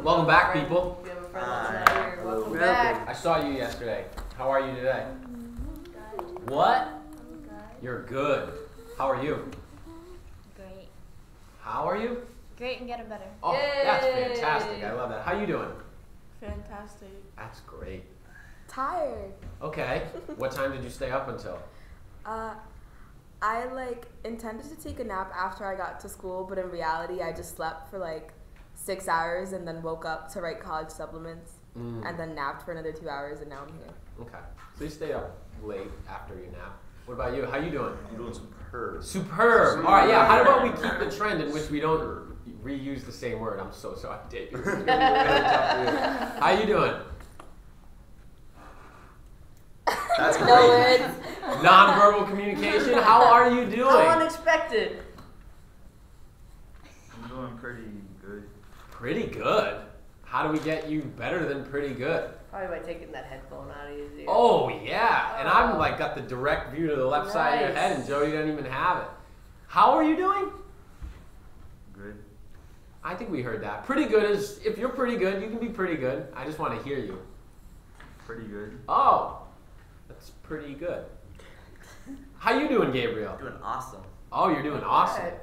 Welcome back, people. We have a friend that's not here. Welcome back. I saw you yesterday. How are you today? What? You're good. How are you? Great. How are you? Great and getting better. Oh, Yay. that's fantastic. I love that. How you doing? Fantastic. That's great. Tired. Okay. What time did you stay up until? I intended to take a nap after I got to school, but in reality I just slept for 6 hours and then woke up to write college supplements and then napped for another 2 hours and now I'm here. Okay. So you stay up late after your nap. What about you? How you doing? I'm doing superb. Superb. All right, yeah. How about we keep the trend in which we don't reuse the same word? I'm so sorry, Dave. How you doing? That's great. No words. Nonverbal communication. How are you doing? How unexpected. I'm doing pretty good. Pretty good. How do we get you better than pretty good? Probably by taking that headphone out of his ear. Oh yeah, and I'm got the direct view to the left side of your Nice. head, and Joey doesn't even have it. How are you doing? Good. I think we heard that. Pretty good is, if you're pretty good, you can be pretty good. I just want to hear you. Pretty good. Oh, that's pretty good. How you doing, Gabriel? Doing awesome. Oh, you're doing awesome. Alright.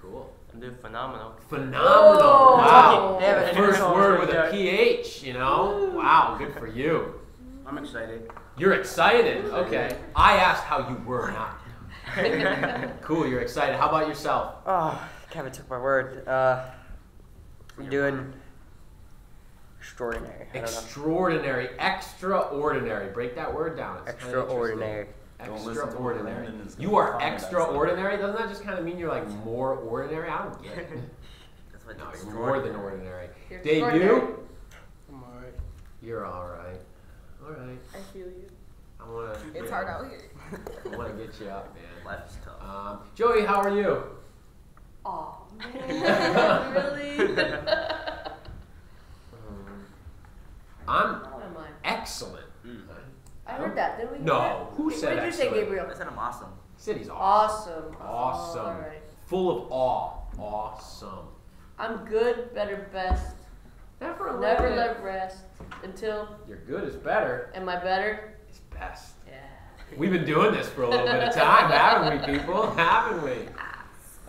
Cool. I'm doing phenomenal. Phenomenal. Whoa. Wow. They have an First internal word with a yeah. PH, you know? Wow, good for you. I'm excited. You're excited? Okay. I asked how you were, not. Cool, you're excited. How about yourself? Oh, Kevin took my word. I'm doing extraordinary. I don't know. Extraordinary. Extraordinary. Break that word down. It's kinda Extraordinary. Don't listen to extraordinary. Brandon, it's gonna You are comment on extraordinary? Doesn't that just kind of mean you're more ordinary? I don't get it. That's what No, it's you're more than ordinary. You're Debut? extraordinary. I'm alright. You're alright. Alright. I feel you. I want to. It's hard out here. I want to get you up, man. Life's tough. Joey, how are you? Aw, man. Really? I'm What am I? excellent. I heard that, didn't we? hear No, that? who said What did you say, excellent? Gabriel? I said I'm awesome. City's awesome. Awesome. Awesome. Alright. Full of awe. Awesome. I'm good, better, best. Never Never let rest until. Your good is better. Am I better? It's best. Yeah. We've been doing this for a little bit of time, haven't we, people? Haven't we?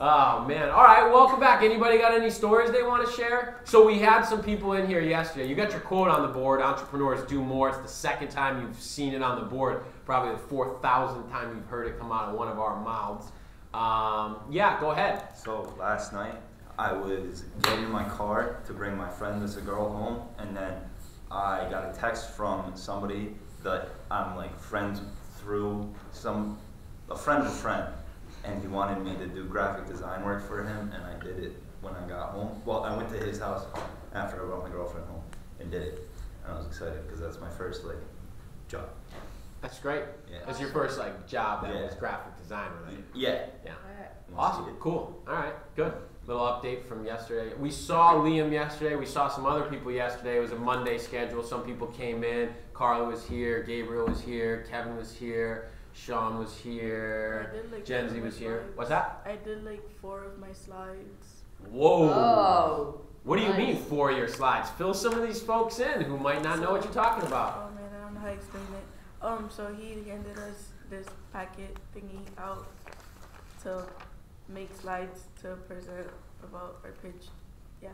Oh, man. All right, welcome back. Anybody got any stories they want to share? So we had some people in here yesterday. You got your quote on the board, entrepreneurs do more. It's the second time you've seen it on the board, probably the 4,000th time you've heard it come out of one of our mouths. Yeah, go ahead. So last night I was getting in my car to bring my friend, this girl, home, and then I got a text from somebody that I'm friends through a friend of a friend, and he wanted me to do graphic design work for him, and I did it when I got home. Well, I went to his house after I brought my girlfriend home and did it, and I was excited because that's my first job. That's great. Yeah. That's your first job that Yeah. was graphic design related. Yeah. Yeah. Alright. Awesome. Cool. All right. Good. Little update from yesterday. We saw Liam yesterday. We saw some other people yesterday. It was a Monday schedule. Some people came in. Carla was here. Gabriel was here. Kevin was here. Sean was here. I did, Gen Z 4 of my was here. slides. What's that? I did 4 of my slides. Whoa. Oh. What do you Nice. mean 4 of your slides? Fill some of these folks in who might not know what you're talking about. Oh man, I don't know how to explain it. So he handed us this packet thingy out to make slides to present about our pitch. Yeah.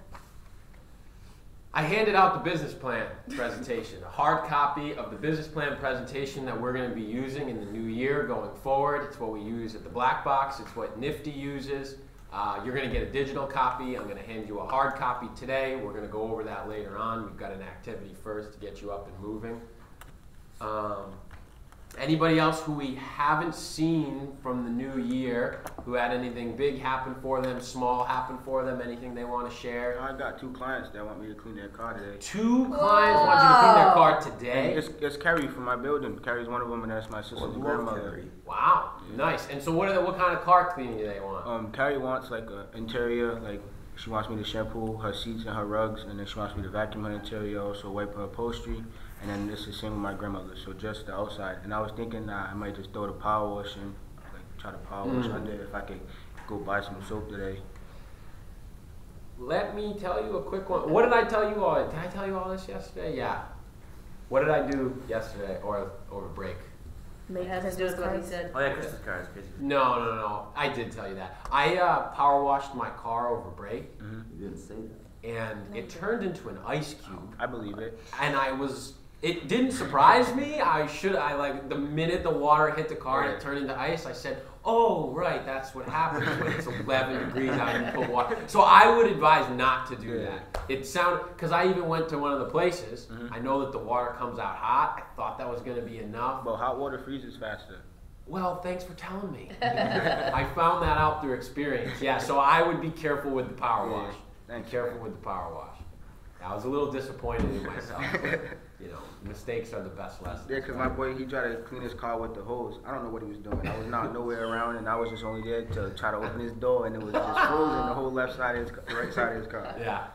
I handed out the business plan presentation, a hard copy of the business plan presentation that we're going to be using in the new year going forward. It's what we use at the Black Box. It's what Nifty uses. You're going to get a digital copy. I'm going to hand you a hard copy today. We're going to go over that later on. We've got an activity first to get you up and moving. Anybody else who we haven't seen from the new year, who had anything big happen for them, small happen for them, anything they want to share? I got 2 clients that want me to clean their car today. 2 clients want you to clean their car today? It's Carrie from my building. Carrie's one of them, and that's my sister's grandmother. Wow, nice. And so what kind of car cleaning do they want? Carrie wants a interior, she wants me to shampoo her seats and her rugs, and then she wants me to vacuum her interior, also wipe her upholstery, and then this is the same with my grandmother, so just the outside. And I was thinking I might just throw the power wash in, try to power wash under if I could go buy some soap today. let me tell you a quick one. What did I tell you all? Did I tell you all this yesterday? Yeah. What did I do yesterday or over break? Make It has to do with what he said. Oh yeah, Christmas cards. Christmas. No. I did tell you that. I power washed my car over break, You didn't say that. and it turned into an ice cube. I believe it. And it didn't surprise me. The minute the water hit the car and it turned into ice, I said, oh, right, that's what happens when it's 11 degrees out and you put water. So I would advise not to do that. It sounded, because I even went to one of the places. I know that the water comes out hot. I thought that was going to be enough. But hot water freezes faster. Well, thanks for telling me. I found that out through experience. Yeah, so I would be careful with the power wash. Thank Careful with the power wash. I was a little disappointed in myself. But, mistakes are the best lessons. Yeah, because my boy, he tried to clean his car with the hose. I don't know what he was doing. I was not nowhere around, and I was just only there to try to open his door, and it was just frozen the whole left side of his, right side of his car. Yeah.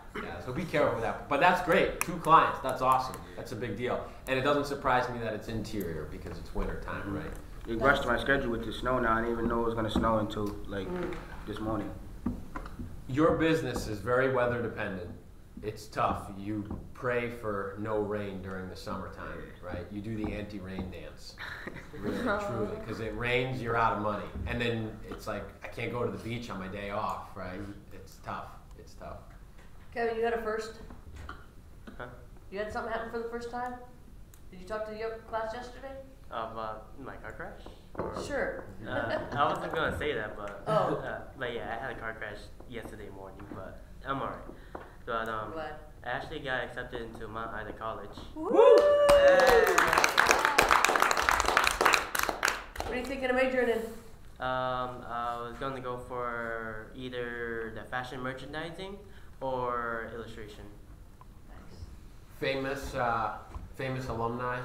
So be careful with that. But that's great. 2 clients. That's awesome. That's a big deal. And it doesn't surprise me that it's interior because it's winter time, right? It rushed my schedule with the snow now. I didn't even know it was going to snow until, this morning. Your business is very weather dependent. It's tough. You pray for no rain during the summertime, right? You do the anti-rain dance, really, truly, because it rains, you're out of money, and then it's like I can't go to the beach on my day off, right? It's tough. It's tough. Kevin, you had a first? Huh? You had something happen for the first time? Did you talk to your class yesterday? My car crash? Sure. I wasn't gonna say that, but Oh. but yeah, I had a car crash yesterday morning, but I'm alright. But Glad. I actually got accepted into Mount Ida College. What are you thinking of majoring in? I was gonna go for either the fashion merchandising or illustration. Famous alumni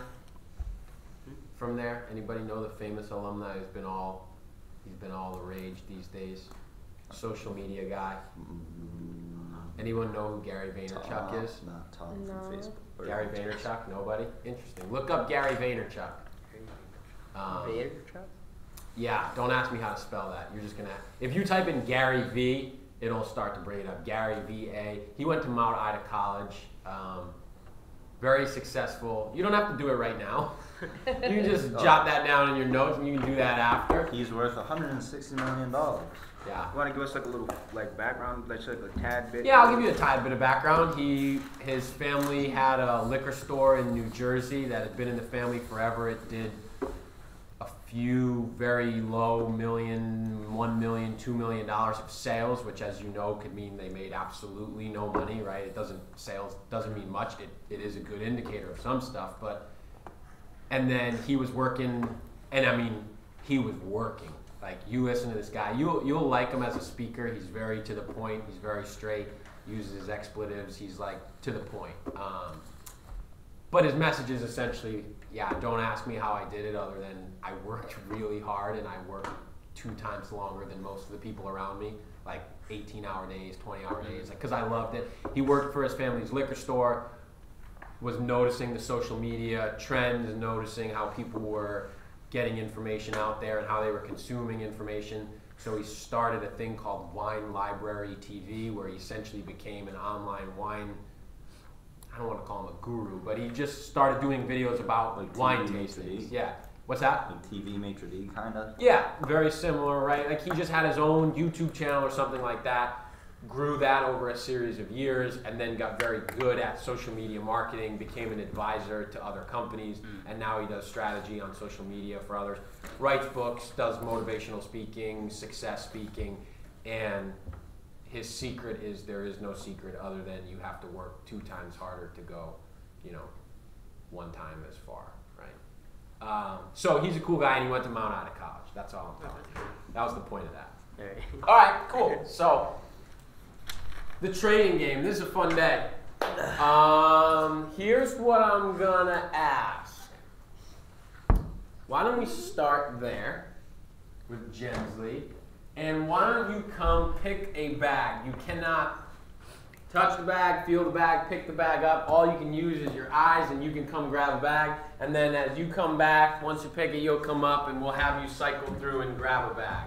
from there. Anybody know the famous alumni who's been all the rage these days? Social media guy. Anyone know who Gary Vaynerchuk is? Not Tom No. from Facebook. Or Gary Vaynerchuk? Nobody? Interesting. Look up Gary Vaynerchuk. Yeah, don't ask me how to spell that. You're just gonna. If you type in Gary V, it'll start to bring it up. Gary V.A. He went to Mount Ida College. Very successful. You don't have to do it right now. You can just jot that down in your notes, and you can do that after. He's worth $160 million. Yeah. You want to give us a little background, like a tad bit? Yeah, I'll give you a tad bit of background. His family had a liquor store in New Jersey that had been in the family forever. It did a few very low $1 million, $2 million of sales, which, as you know, could mean they made absolutely no money, right? Sales doesn't mean much. It is a good indicator of some stuff, but. And then he was working, and I mean, he was working. Like, you listen to this guy, you'll like him as a speaker. He's very to the point. He's very straight. Uses his expletives. He's like to the point. But his message is essentially, don't ask me how I did it, other than I worked really hard and I worked 2 times longer than most of the people around me, like 18-hour days, 20-hour days, because I loved it. He worked for his family's liquor store. Was noticing the social media trends and noticing how people were getting information out there and how they were consuming information. So he started a thing called Wine Library TV, where he essentially became an online wine, I don't want to call him a guru, but he just started doing videos about Like wine TV tastings. maitre d'? Yeah. What's that? Like TV maitre d' kind of. Yeah, very similar, right? Like he just had his own YouTube channel or something like that. Grew that over a series of years, and then got very good at social media marketing, became an advisor to other companies, and now he does strategy on social media for others. Writes books, does motivational speaking, success speaking, and his secret is there is no secret other than you have to work 2 times harder to go, 1 time as far, right? So he's a cool guy, and he went to Mount Ida College. That's all I'm telling you. That was the point of that. All right, cool. So. The trading game. This is a fun day. Here's what I'm gonna ask. Why don't we start there with Gensley, and why don't you come pick a bag? You cannot touch the bag, feel the bag, pick the bag up. All you can use is your eyes, and you can come grab a bag. And then as you come back, once you pick it, you'll come up, and we'll have you cycle through and grab a bag.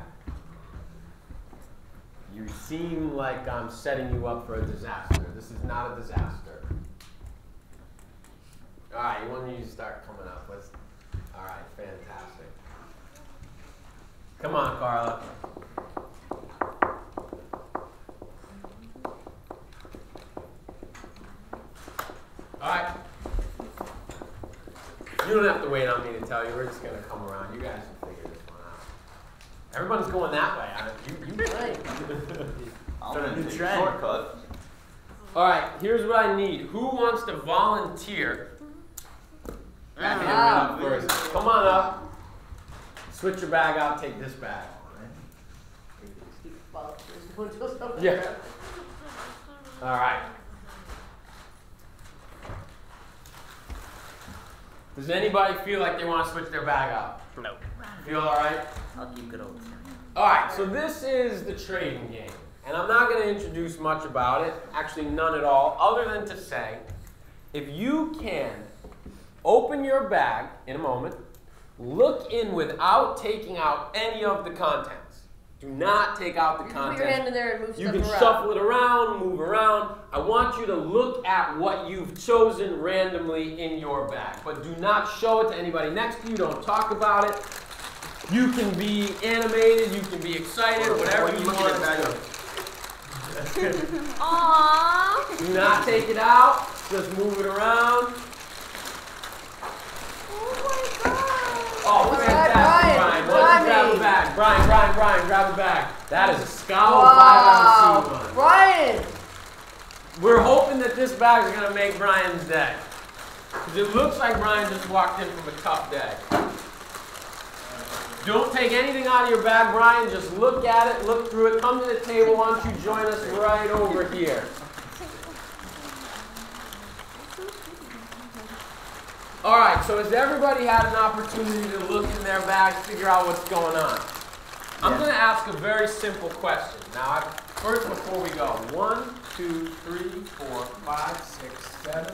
You seem like I'm setting you up for a disaster. This is not a disaster. All right, when you start coming up, all right, fantastic. Come on, Carla. All right. You don't have to wait on me to tell you. We're just going to come around. You guys can figure this one out. Everyone's going that way. You right. I'm going to take a shortcut. All right, here's what I need. Who wants to volunteer? Back up first. Come on up. Switch your bag out. Take this bag. Yeah. All right. Does anybody feel like they want to switch their bag out? No. Feel all right? I'll keep it open. All right, so this is the trading game. And I'm not going to introduce much about it, actually none at all, other than to say, if you can open your bag in a moment, look in without taking out any of the contents. Do not take out the contents. Put your hand in there and move You stuff can around. shuffle it around, move around. I want you to look at what you've chosen randomly in your bag. But do not show it to anybody next to you. Don't talk about it. You can be animated. You can be excited. Whatever you want to do. Aww. Do not take it out. Just move it around. Oh, fantastic, Brian. Why don't you grab the bag? Brian, grab the bag. That is a Scowl 5 out of C1. Brian! We're hoping that this bag is going to make Brian's day. Because it looks like Brian just walked in from a tough day. Don't take anything out of your bag, Brian. Just look at it, look through it. Come to the table. Why don't you join us right over here? All right, so has everybody had an opportunity to look in their bags, figure out what's going on? I'm going to ask a very simple question. Now, first, before we go, 1, 2, 3, 4, 5, 6, 7,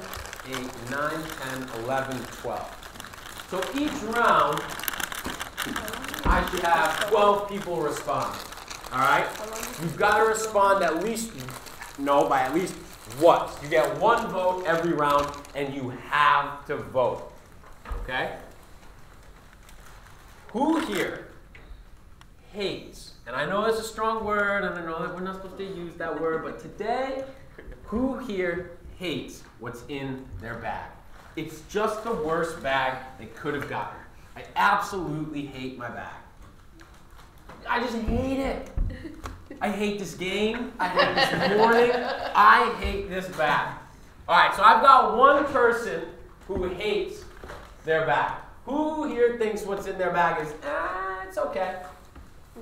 8, 9, 10, 11, 12. So each round, I should have 12 people respond. All right? You've got to respond by at least once. You get one vote every round, and you have to vote. Okay? Who here hates, and I know it's a strong word, and I know that we're not supposed to use that word, but today, who here hates what's in their bag? It's just the worst bag they could have gotten. I absolutely hate my bag. I just hate it. I hate this game. I hate this morning. I hate this bag. All right, so I've got one person who hates their bag. Who here thinks what's in their bag is, it's okay.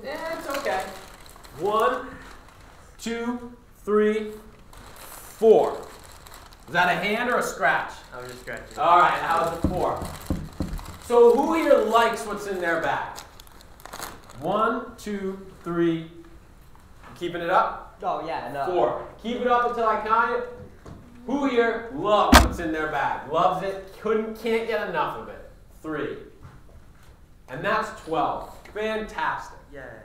It's okay. 1, 2, 3, 4. Is that a hand or a scratch? I was just scratching. All right, how's it 4? So who here likes what's in their bag? 1, 2, 3. Keeping it up? Oh, yeah, no. 4. Keep it up until I count it. Who here loves what's in their bag? Loves it, can't get enough of it. 3. And that's 12. Fantastic. Yeah.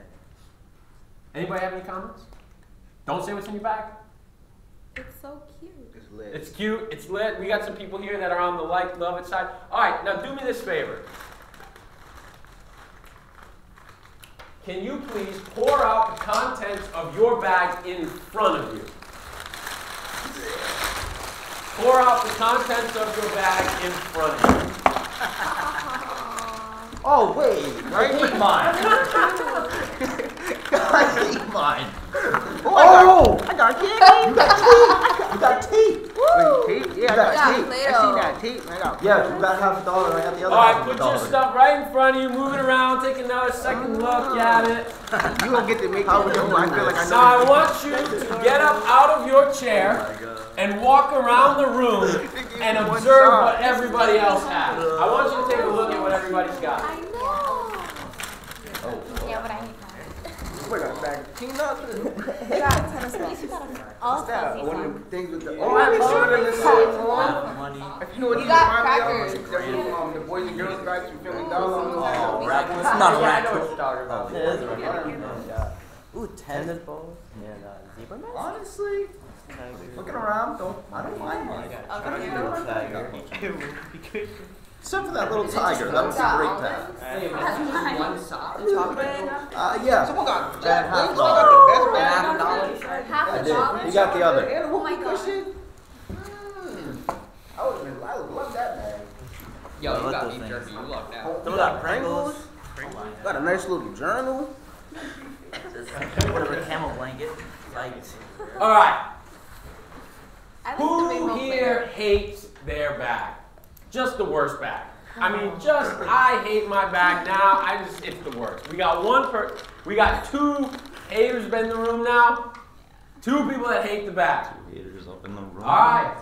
Anybody have any comments? Don't say what's in your bag. It's so cute. It's lit. It's cute, it's lit. We got some people here that are on the like, love it side. All right, now do me this favor. Can you please pour out the contents of your bag in front of you? Pour out the contents of your bag in front of you. Oh, wait. I hate mine. I hate mine. Oh, I got tape. You got tape. You got tape. Wait, tape? Yeah, I got tape. I seen that tape. Yeah, you got $50. I got the other All right, $50. put your stuff right in front of you, move it around, take another second look at it. You don't get to make how we do. I feel like I know. Now I want you to get up out of your chair and walk around the room and observe what everybody else has. I want you to take a look at what everybody's got. I know. Yeah, but I hate that. We got a bag of peanuts. All One of fuzzy. them things with the. Oh, I saw it in the same one. If you know what You got crackers. crackers. The Boys and Girls Guide to Philly Dollar. It's not a Yeah, I rat. know what you're talking about. It is a rat. Ooh, Ooh, tennis balls and zebra mask. Honestly, looking around, I don't mind mine. Except for that little tiger, that was a great pet. One sock. Yeah. Someone got Bad half $1. Half I a did. dollar? You got the other. Oh my god. I would love that bag. Yo, you got beef jerky. You lucked out. Someone got Pringles. Got a nice little journal. Whatever, camel blanket. Like, All right. I like the Who rainbow here hates their bag? Just the worst bag. I mean, I hate my bag now. It's the worst. We got we got 2 haters in the room now. 2 people that hate the bag. Haters up in the room. All right.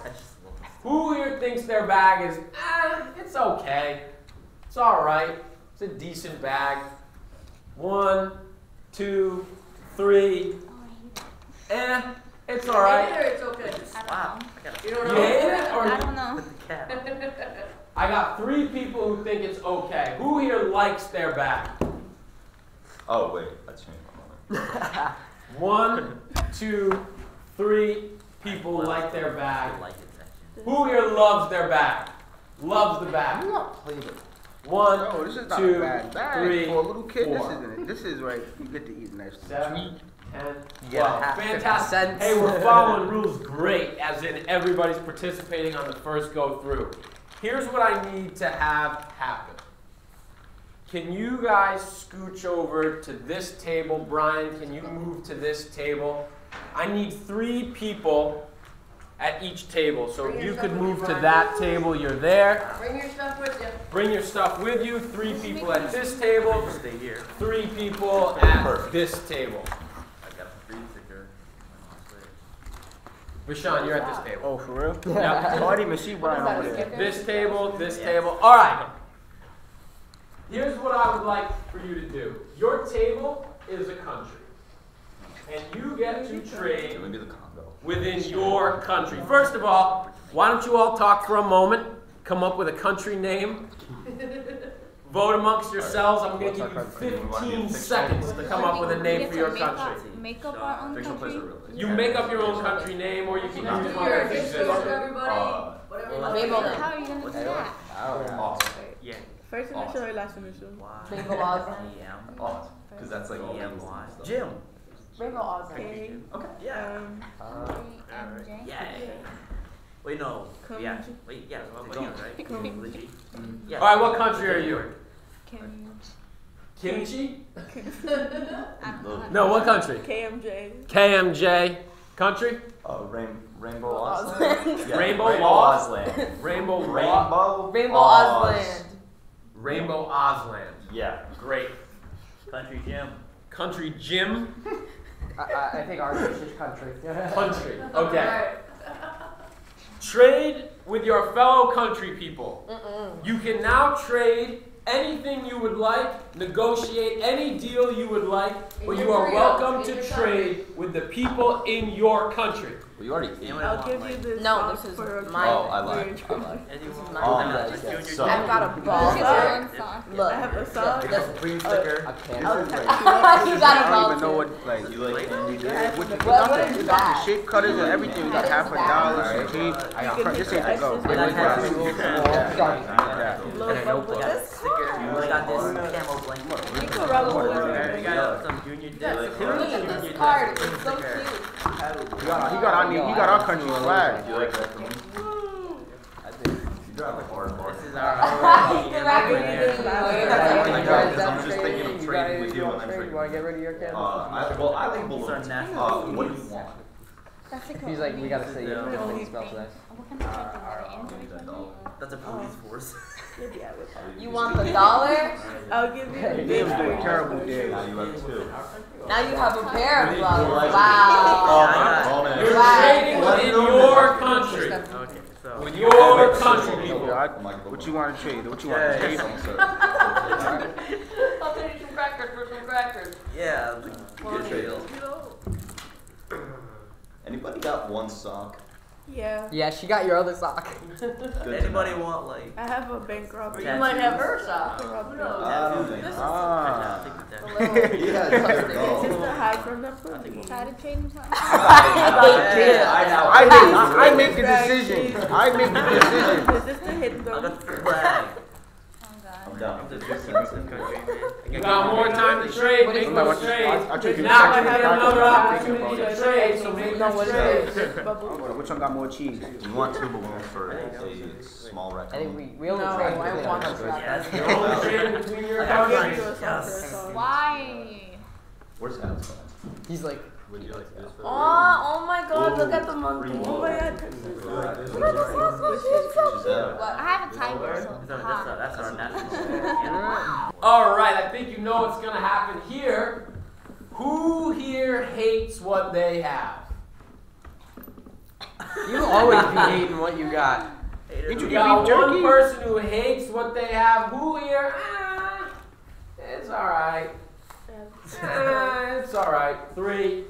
Who here thinks their bag is, it's okay. It's all right. It's a decent bag. 1, 2, 3. It's all right. It's okay. wow. You don't You know. hate it or I don't know. I got 3 people who think it's okay. Who here likes their bag? Oh wait, I changed my mind. 1, 2, 3 people like their bag. Like it section. Who here loves their bag? Loves the bag. One, Oh, this is not a 2, bad bag 3, for a little kid. 4. This isn't it. This is right. You get to eat nice. 7, 10, Yeah, 12. half Fantastic. 50 cents. Hey, we're following rules great, as in everybody's participating on the first go through. Here's what I need to have happen. Can you guys scooch over to this table? Brian, can you move to this table? I need 3 people at each table. So if you could move to that table, you're there. Bring your stuff with you. Bring your stuff with you. 3 people at this table. Stay here. 3 people at this table. I got a free sticker. Rashawn, you're at this table. Oh, for real? Yep. Oh, I didn't even see Brian over there. This table, this table. All right. Here's what I would like for you to do. Your table is a country. And you get to trade Maybe the Congo. within your country. First of all, why don't you all talk for a moment? Come up with a country name. Vote amongst yourselves. I'm going to give you 15 seconds to come up with a name for your country. Make up our own Fictional place or country. real place? You make up your own country name, or you can use one Here, that just show exists. everybody. Whatever you want. Rainbow How are you gonna do that? Awesome. Yeah. First initial or last initial? Rainbow Osland. Awesome. Because that's like all Yeah, things why? and stuff. Jim. Rainbow Osland. K. Yeah. MJ. Yeah. Wait, no. Come Yeah. G. Wait, yeah. Oh, The G, right? Come The G. Yeah. All right, what country are you? Kimchi. Kimchi? I don't know. No, what country? KMJ. KMJ. Country? Rainbow Osland? Yeah, Rainbow Rainbow Laws? Osland. Rainbow Law? Rainbow? Rainbow Oz. Osland. Rainbow Osland. Yeah. Great. Country Jim. Country Jim? I think ours is just country. Country. Okay. Alright. Trade with your fellow country people. You can now trade anything you would like, negotiate any deal you would like, but you are welcome to trade with the people in your country. Well, you already ate. I'll give you this. No, box this is for a mine. Oh, I for lied. your trip. Anyone? mine. So- I've got a ball. Look at your own song. Look. I have a sock. It's a green sticker. A can. You got a I ball don't even know too. what, like, You like candy? what you What got is the that? shape cutters and everything. We got What half is a that? dollar, some tape. I got You can This take ain't the the go. extras And I with have you. to Little bubble. got That's sticker. hard. I got this camo blanket. You can rub it We with got some junior That's dick. cool. Look at Junior this dick card. It's green so sticker. cute. He got our country flag. Do you like that for me? You drive like hard bar. This is our You're not gonna there. do I it. know, because I'm just thinking of trading with you and then You trading. want to get rid of your can? I like balloons. These are national What do you want? That's a cool. He's like, we gotta say Yeah. it smells nice. What kind of country? Android country? That's a police force. Yeah, with that. You want the dollar? I'll give you Damn, this doing for terrible Now days. you have 2. Now you have a pair of gloves. Oh, Wow. man. You're Right. trading within your country. Okay, so. With your country people. What you want to trade? What you want to trade? I'll finish some crackers for some crackers. Yeah. Anybody got one sock? Yeah. Yeah, she got your other sock. Anybody want like? I have a bankrupt. You might have her sock. Who Bankrupt. knows? Yeah, It's just to hide from the food. Try to trade him something. I make the decision. I make the decision. It's just to hit I them. got the flag. Oh, I'm God. done. I'm just keeping this country, man. You got more time to trade. Make those trades. I'll take You're it. not gonna get another opportunity to trade, so make No, those what trades. is it? Bubble. Which one got more cheese? You want two balloons for a small I think rectangle? we only No, trade I between want our to countries. Yes. You're only trading between your I'll give countries. you a soccer. Why? Where's Adam's phone? He's like, Would you like this? Oh my God! Look at the monkey. Oh my god. I have a timer, so. That's our national. All right, I think you know what's gonna happen here. Who here hates what they have? you always be hating what you got. Did You you got get beef one jerky? person who hates what they have. Who here? Ah, it's all right. It's all right. 3.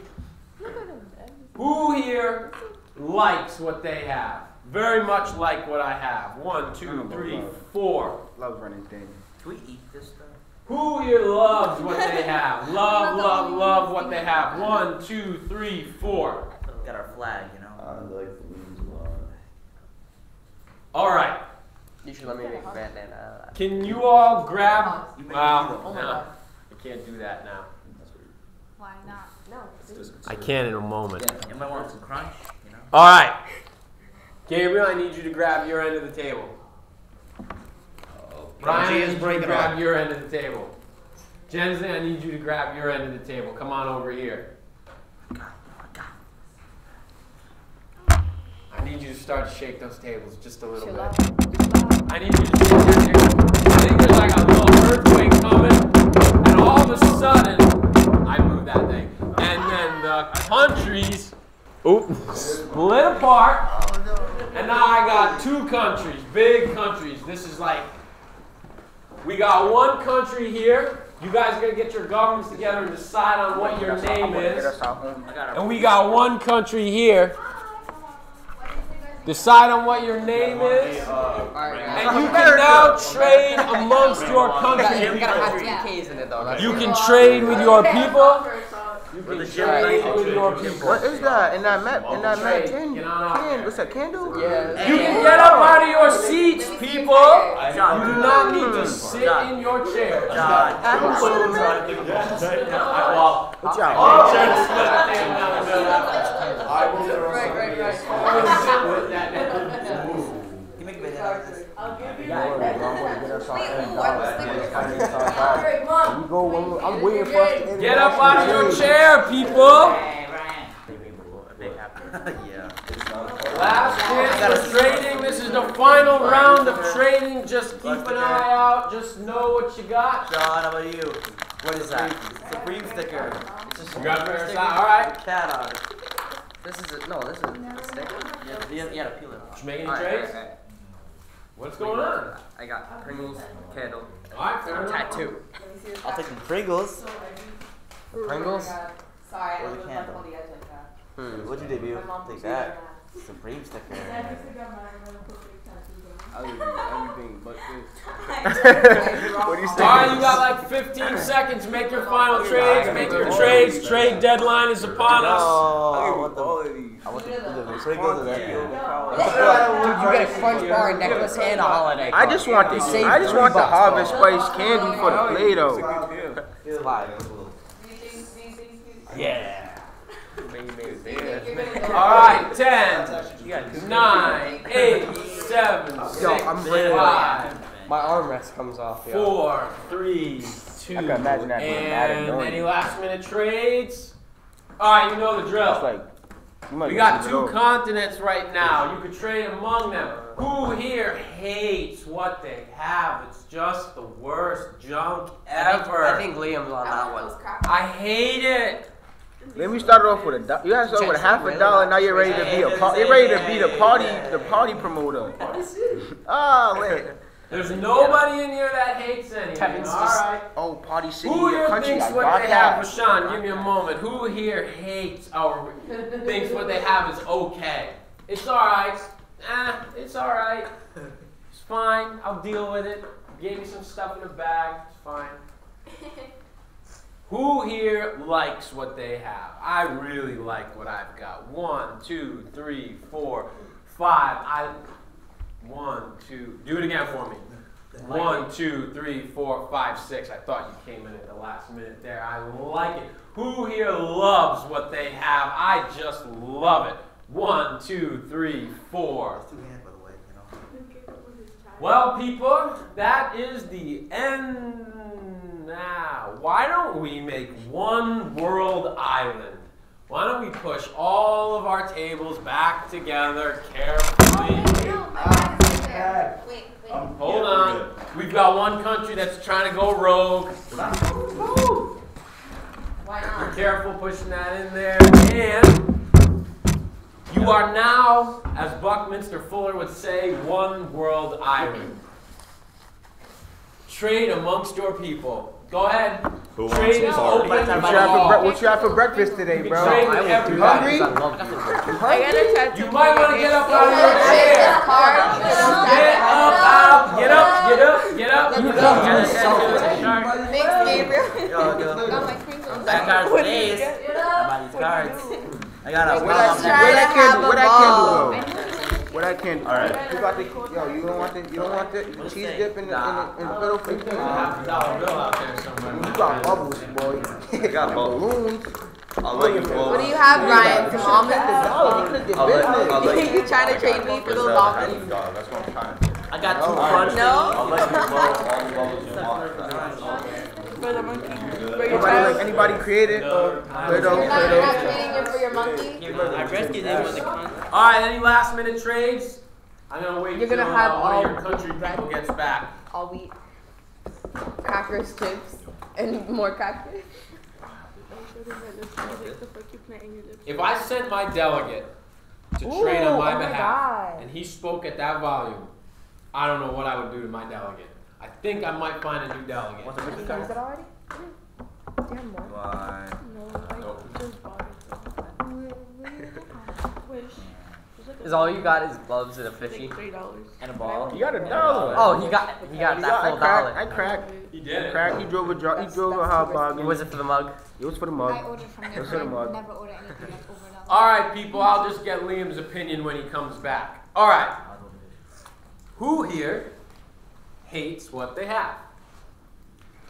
Who here likes what they have? Very much like what I have. 1, 2, 3, 4. Love running things. Can we eat this stuff? Who here loves what they have? Love what they have. 1, 2, 3, 4. Got our flag, you know. I like balloons a lot. All right. You should let me make a bandana. Can you all grab? You make Well, Oh my no, God. I can't do that now. Why not? I can in a moment. You might want some crunch, you know. All right. Gabriel, I need you to grab your end of the table. Brian, I need you to grab your end of the table. Jensen, I need you to grab your end of the table. Come on over here. I need you to start to shake those tables just a little Chill bit. out. I need you to shake that table. I think there's like a little earthquake coming, and all of a sudden, I moved that thing. And then the countries split apart. And now I got 2 countries, big countries. This is like, we got one country here. You guys are going to get your governments together and decide on what your name is. And we got one country here. Decide on what your name is. And you can now trade amongst your countries. We gotta have 2 Ks in it though. That's You can trade with your people. You For the can gym trade lady. with your people. What is that? In that map? In that map? Get on out there. What's that? Candle? Yeah. You can get up out of your seats, people. You do not need to sit in your chair. John. Well, What y'all? You make me that. I'll give you We go when I'm waiting for us to end. Get up out of your chair, people. Yeah. Last chance for trading. This is the final round of trading. Just keep an eye out. Just know what you got. John, how about you? What is that? Supreme sticker. It's a You got Supreme your sticker side. All right. with a cat on it. This is this is a sticker. You gotta peel it off. Did you make any trades? What's going on? I got Pringles, candle, All right, fair enough. tattoo. I'll take some Pringles. Pringles? Sorry, I Or the don't candle. like the edge like that. What'd you debut? My mom Take was that. doing Supreme sticker. Everything but All right, you got like 15 seconds. Make your final trades. Make your trades. Trade deadline is upon us. Oh, I want the Pringles and that. Dude, you get a crunch bar, a necklace, and a holiday. I just want the Save I just want the $3, Harvest bro. Spice candy for the Play-Doh. It's live. Yeah. All right, 10, 9, 8, 7, 6, Yo, I'm ready. 5, My armrest comes off. Yo. 4, 3, 2, I can imagine that being mad and annoying. any last minute trades? All right, you know the It's drill. like you might We get got it 2 over. continents right now. You could trade among them. Who here hates what they have? It's just the worst junk ever. I think Liam's on that one. I hate it. Then we started off with a you guys started with $50. Now you're ready to be you're ready to be the party promoter. Oh wait. There's nobody in here that hates anything. Kevin's All just- right. Oh, Party City, Who your here country. thinks I what got they have? that. Rashawn, give me a moment. Who here hates or thinks what they have is okay? It's alright. It's alright. It's fine. I'll deal with it. Gave me some stuff in the bag. It's fine. Who here likes what they have? I really like what I've got. 1, 2, 3, 4, 5. 1, 2. Do it again for me. 1, 2, 3, 4, 5, 6. I thought you came in at the last minute there. I like it. Who here loves what they have? I just love it. 1, 2, 3, 4. Well, people, that is the end. Now, why don't we make one world island? Why don't we push all of our tables back together carefully? Wait. Hold on. We've got one country that's trying to go rogue. Why not? Be careful pushing that in there. And you are now, as Buckminster Fuller would say, one world island. Trade amongst your people. Go ahead. Trade is open. What you have for breakfast today, bro? Trade with everybody. Hungry? You might want to get up out of your chair. Get up. Thanks, Gabriel. Got my fingers. That card's for days. I buy these cards. I got a Where that candle go? Where that candle? All right. You got the you don't want the cheese dip in the middle for you? $50 bill out there somewhere. You got bubbles, boy. I got balloons. I'll let you go. What do you have, Ryan? Some almonds? I'll let You trying to trade me for those almonds? That's what I'm trying to do. I got 2 crunch. No? I'll let you blow all the bubbles you want. For the monkey. Anybody creative? You're not trading it for your monkey? I rescued him with the crunch. Alright, any last minute trades? I'm gonna wait You're till gonna have one all of your country people gets back. All wheat. Crackers, chips, and more crackers. If I sent my delegate to trade on my oh my behalf God. and he spoke at that volume, I don't know what I would do to my delegate. I think I might find a new delegate. Did you use it already? Do you have more? Why? No, I just bought it. Wish. Is all you got is gloves and a fishy Like $3. and a ball? You got $1. Oh, he got that full dollar. I cracked. He did it. Crack. He drove a hot bog. Was it for the mug? It was for the I mug. ordered from It there. was for the mug. Never order anything that's over $1. Alright, people, I'll just get Liam's opinion when he comes back. Alright. Who here hates what they have?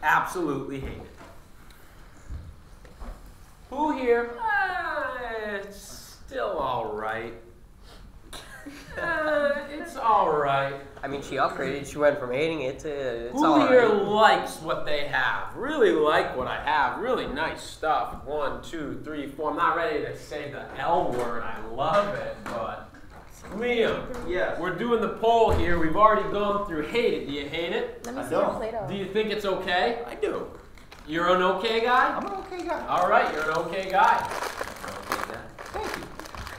Absolutely hate it. Who here? It's still alright. It's alright. I mean, she upgraded. She went from hating it to it's Who all here right. likes what they have? Really like what I have. Really nice stuff. 1, 2, 3, 4. I'm not ready to say the L word. I love it, but Liam, Yes. we're doing the poll here. We've already gone through hate it. Do you hate it? Let me I see your don't. Play-Doh. Do you think it's okay? I do. You're an okay guy? I'm an okay guy. All right, you're an okay guy. Thank you.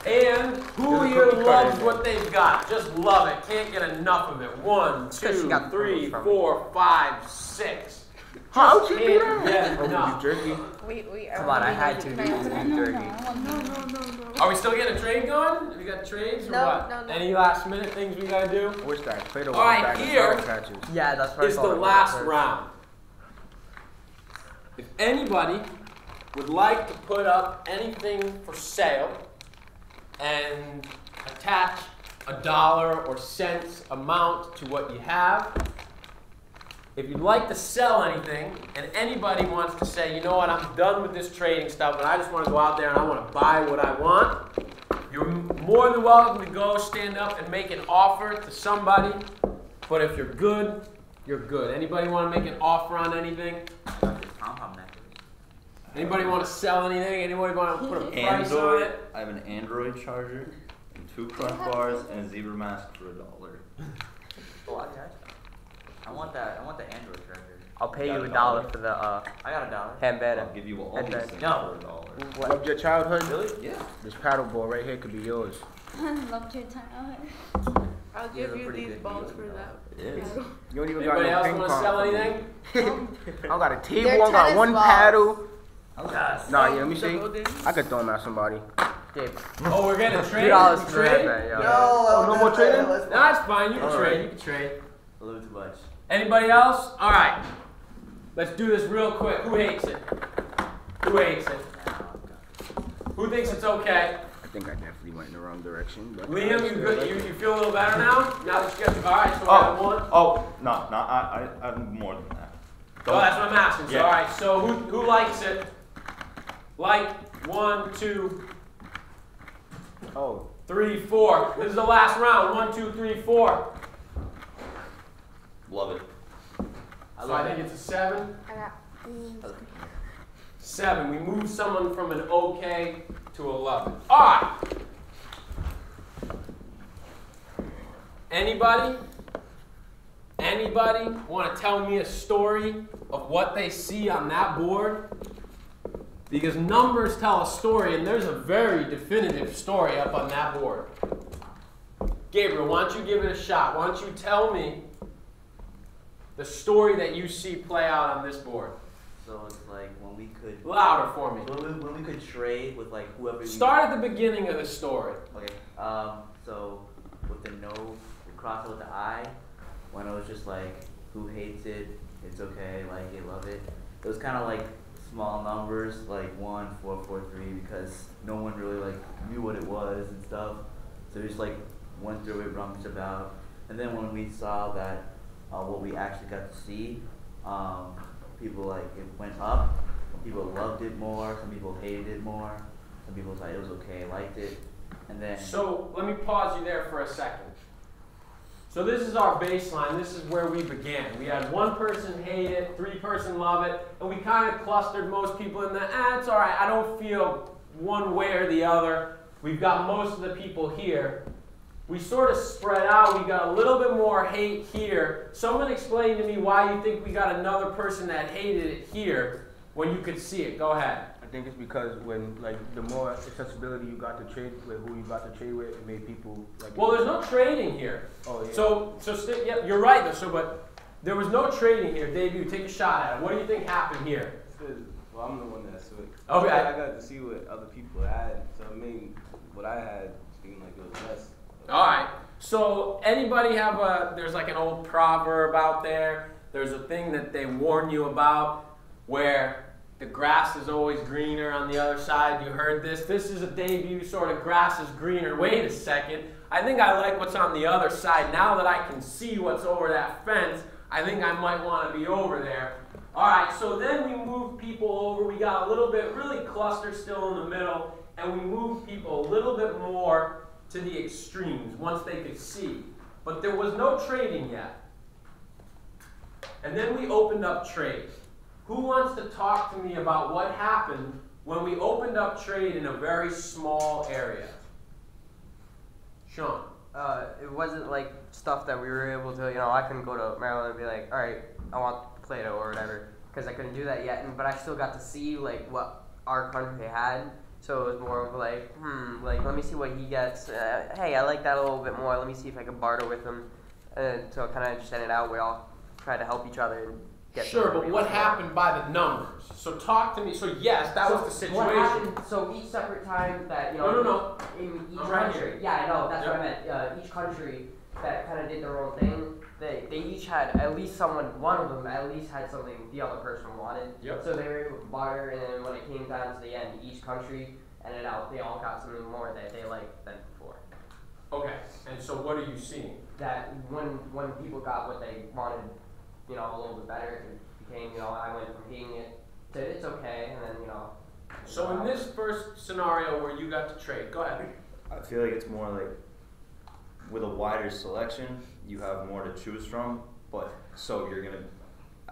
And who There's a here cookie cutter loves in there. what they've got? Just love it. Can't get enough of it. 1, Because she 2, got the 3, from 4, 5, 6. How'd you Just do can't that? get Oh, enough. beef jerky. Wait. Come on, I had to do beef jerky. No. Are we still getting a trade going? Have we got trades or No, what? no. Any last minute things we gotta do? What's that? Play-Doh. All right, bag of here Sour Patches. Yeah, that's what I Is the thought it was last first. round. If anybody would like to put up anything for sale and attach a dollar or cents amount to what you have, if you'd like to sell anything and anybody wants to say, you know what, I'm done with this trading stuff and I just want to go out there and I want to buy what I want, you're more than welcome to go stand up and make an offer to somebody. But if you're good, you're good. Anybody want to make an offer on anything? Anybody want to sell anything? Anybody want to put a price on Android. it? I have an Android charger, and 2 Crunch bars, and a zebra mask for $1. I want the Android charger. I'll pay you Got $1 for the I got $1. handband. I'll give you all And these then- things No. for $1. Loved your childhood? Really? Yeah. This paddleboard right here could be yours. Loved your time. I'll These give are you pretty these good balls deals, for though. that. It is. You don't even Anybody got no else ping want to pong sell for me. anything? I don't got a table. They're I got tennis one balls. paddle. Yes. Nah, yeah, let me see. Double ding. I could throw them at somebody. Gabe. Oh, we're gonna trade? $2 You for trade? that, yo. Oh, no more trading? Nah, it's fine. You can trade. You can trade. A little too much. Anybody else? All right. Let's do this real quick. Who hates it? Who hates it? Who thinks it's okay? I think I definitely went in the wrong direction. But Liam, you good? You feel a little better now? Now that you got all right. So I have one. I'm more than that. Oh, that's what I'm asking. So, Yeah. all right. So who likes it? Like 1, 2, Oh. 3, 4. This is the last round. 1, 2, 3, 4. Love it. So I think it's a 7. I got. 7. We move someone from an okay to a love it. All right. Anybody want to tell me a story of what they see on that board? Because numbers tell a story, and there's a very definitive story up on that board. Gabriel, why don't you give it a shot? Why don't you tell me the story that you see play out on this board? So it's like when we could. Louder for me. When we could trade with like whoever. We Start at the beginning of the story. Okay. So with the no, the cross with the I, when it was just like, who hates it? It's okay. Like it, love it. It was kind of like small numbers, like 1, 4, 4, 3, because no one really like knew what it was and stuff. So we just like went through it, rummaged about, and then when we saw that what we actually got to see, people like it went up. People loved it more. Some people hated it more. Some people thought it was okay, liked it, and then. So let me pause you there for a second. So this is our baseline. This is where we began. We had 1 person hate it, 3 person love it, and we kind of clustered most people in the, it's all right, I don't feel one way or the other. We've got most of the people here. We sort of spread out. We got a little bit more hate here. Someone explain to me why you think we got another person that hated it here when you could see it. Go ahead. I think it's because when like the more accessibility you got to trade with, who you got to trade with, it made people like. Well, there's no trading here. Oh yeah. So yeah, you're right though. So, but there was no trading here. Debut, take a shot at it. What do you think happened here? Well, I'm the one that switched. Okay. I got to see what other people had, so I mean, what I had seemed like it was less. All right. So anybody have there's like an old proverb out there. There's a thing that they warn you about where the grass is always greener on the other side. You heard this. This is a debut sort of grass is greener. Wait a second. I think I like what's on the other side. Now that I can see what's over that fence, I think I might want to be over there. All right, so then we moved people over. We got a little bit, really clustered still in the middle, and we moved people a little bit more to the extremes once they could see. But there was no trading yet. And then we opened up trade. Who wants to talk to me about what happened when we opened up trade in a very small area? Sean. It wasn't like stuff that we were able to, I couldn't go to Maryland and be like, all right, I want Play-Doh or whatever, because I couldn't do that yet. But I still got to see like what our country had. So it was more of like, like let me see what he gets. Hey, I like that a little bit more. Let me see if I can barter with him. And so kind of just ended out. We all tried to help each other and get. Sure, but what happened by the numbers? So talk to me. So yes, that was the situation. What happened? So each separate time that No. in each I'm right country. here. Yeah, I know. That's Yep. what I meant. Each country that kind of did their own thing. They each had at least one of them at least had something the other person wanted. Yep. So they were able to barter, and then when it came down to the end, each country ended out, they all got something more that they liked than before. Okay, and so what are you seeing? That when people got what they wanted, a little bit better, it became, I went from hating it to it's okay, and then, So in this first scenario where you got to trade, go ahead. I feel like it's more like with a wider selection, you have more to choose from, but so you're gonna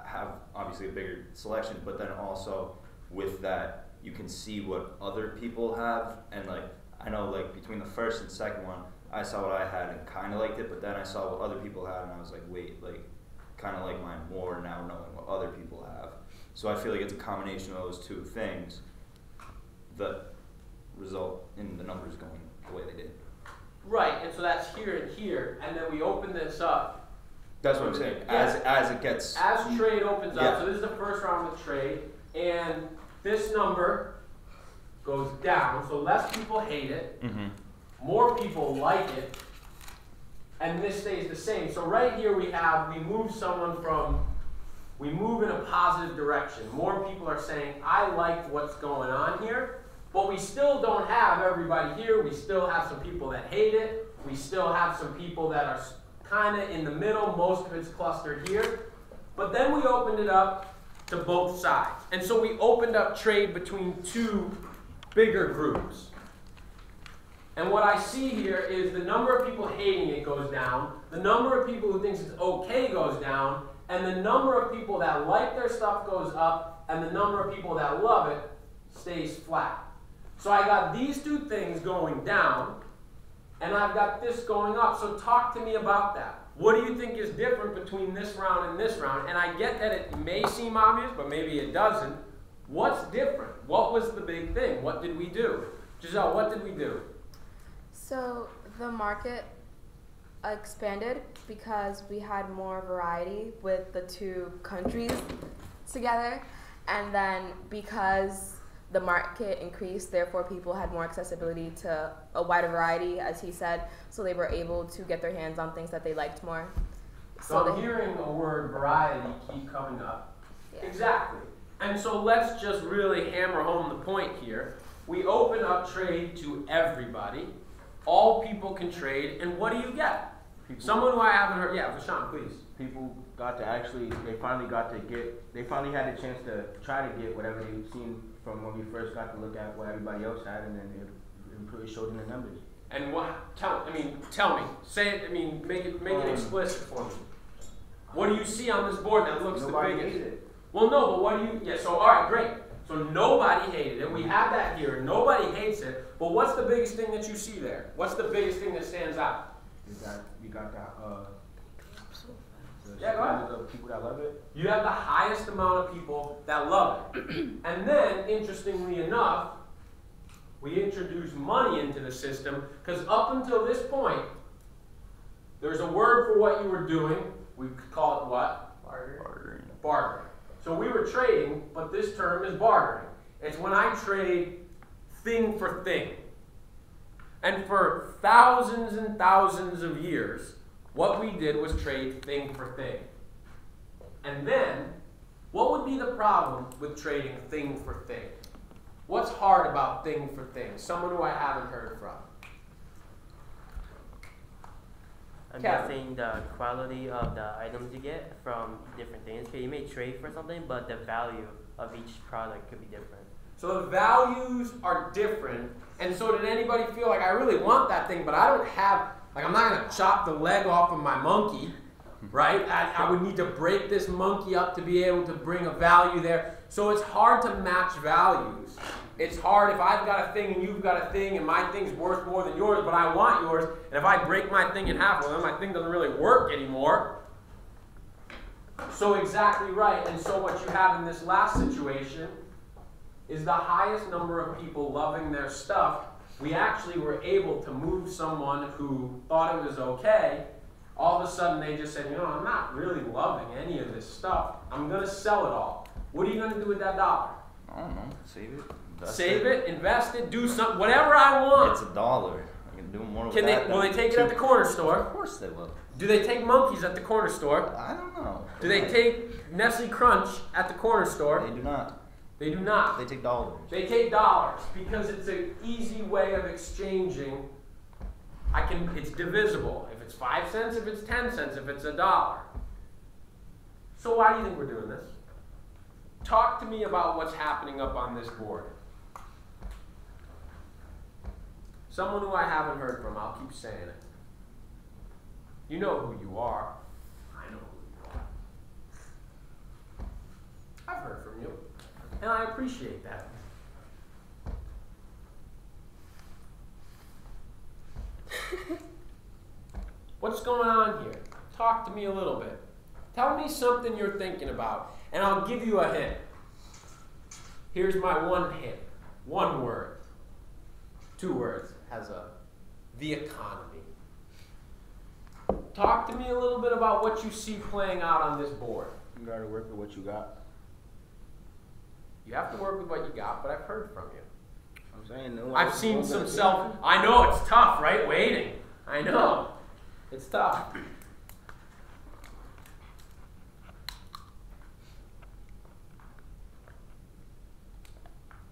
have obviously a bigger selection, but then also with that you can see what other people have, and like I know like between the first and second one, I saw what I had and kind of liked it, but then I saw what other people had and I was like, wait, like kind of like mine more now knowing what other people have. So I feel like it's a combination of those two things that result in the numbers going the way they did. Right, and so that's here and here, and then we open this up. That's what I'm saying. Yeah. As it gets. As trade opens up, Yeah. so this is the first round of trade, and this number goes down, so less people hate it, Mm-hmm. more people like it, and this stays the same. So right here we move in a positive direction. More people are saying, I like what's going on here, but we still don't have everybody here. We still have some people that hate it. We still have some people that are kind of in the middle. Most of it's clustered here. But then we opened it up to both sides. And so we opened up trade between two bigger groups. And what I see here is the number of people hating it goes down, the number of people who thinks it's okay goes down, and the number of people that like their stuff goes up, and the number of people that love it stays flat. So I got these two things going down, and I've got this going up. So talk to me about that. What do you think is different between this round and this round? And I get that it may seem obvious, but maybe it doesn't. What's different? What was the big thing? What did we do? Giselle, what did we do? So the market expanded because we had more variety with the two countries together, and then because the market increased, therefore people had more accessibility to a wider variety, as he said, so they were able to get their hands on things that they liked more. So I'm hearing a word variety keep coming up. Yeah. Exactly. And so let's just really hammer home the point here. We open up trade to everybody. All people can trade, and what do you get? Someone who I haven't heard. Yeah, Vashawn, please. People got to actually, they finally had the chance to try to get whatever they'd seen from when we first got to look at what everybody else had, and then it showed in the numbers. And what? Tell me. Say it. Make it explicit for me. What do you see on this board that looks the biggest? Hated it. Well, no, but what do you? Yeah. So all right, great. So nobody hated it. We have that here. Nobody hates it. But what's the biggest thing that you see there? What's the biggest thing that stands out? You got the Yeah, go ahead. of people that love it. You have the highest amount of people that love it. And then, interestingly enough, we introduce money into the system, because up until this point, there's a word for what you were doing. We could call it what? Bartering. Bartering. So we were trading, but this term is bartering. It's when I trade thing for thing. And for thousands and thousands of years, what we did was trade thing for thing. And then, what would be the problem with trading thing for thing? What's hard about thing for thing? Someone who I haven't heard from. I'm guessing the quality of the items you get from different things. Okay, you may trade for something, but the value of each product could be different. So the values are different. And so did anybody feel like, I really want that thing, but I don't have, like, I'm not going to chop the leg off of my monkey, right? I would need to break this monkey up to be able to bring a value there. So it's hard to match values. It's hard if I've got a thing and you've got a thing and my thing's worth more than yours, but I want yours. And if I break my thing in half, well, then my thing doesn't really work anymore. So exactly right. And so what you have in this last situation is the highest number of people loving their stuff. We actually were able to move someone who thought it was okay. All of a sudden they just said, you know, I'm not really loving any of this stuff. I'm going to sell it all. What are you going to do with that dollar? I don't know. Save it. Save it, invest it, do something, whatever I want. It's $1. I can do more with Can that. they? Will they take it at the corner store? Of course they will. Do they take monkeys at the corner store? I don't know. Do they take Nestle Crunch at the corner store? They do not. They do not. They take dollars. They take dollars because it's an easy way of exchanging. It's divisible. If it's 5 cents, if it's 10 cents, if it's $1. So why do you think we're doing this? Talk to me about what's happening up on this board. Someone who I haven't heard from, I'll keep saying it. You know who you are. I know who you are. I've heard from you, and I appreciate that. What's going on here? Talk to me a little bit. Tell me something you're thinking about, and I'll give you a hint. Here's my one hint. One word. 2 words. The economy. Talk to me a little bit about what you see playing out on this board. You gotta work with what you got. You have to work with what you got, but I've heard from you. I'm saying, no, I've seen some self. I know it's tough, right? Waiting. I know. It's tough. I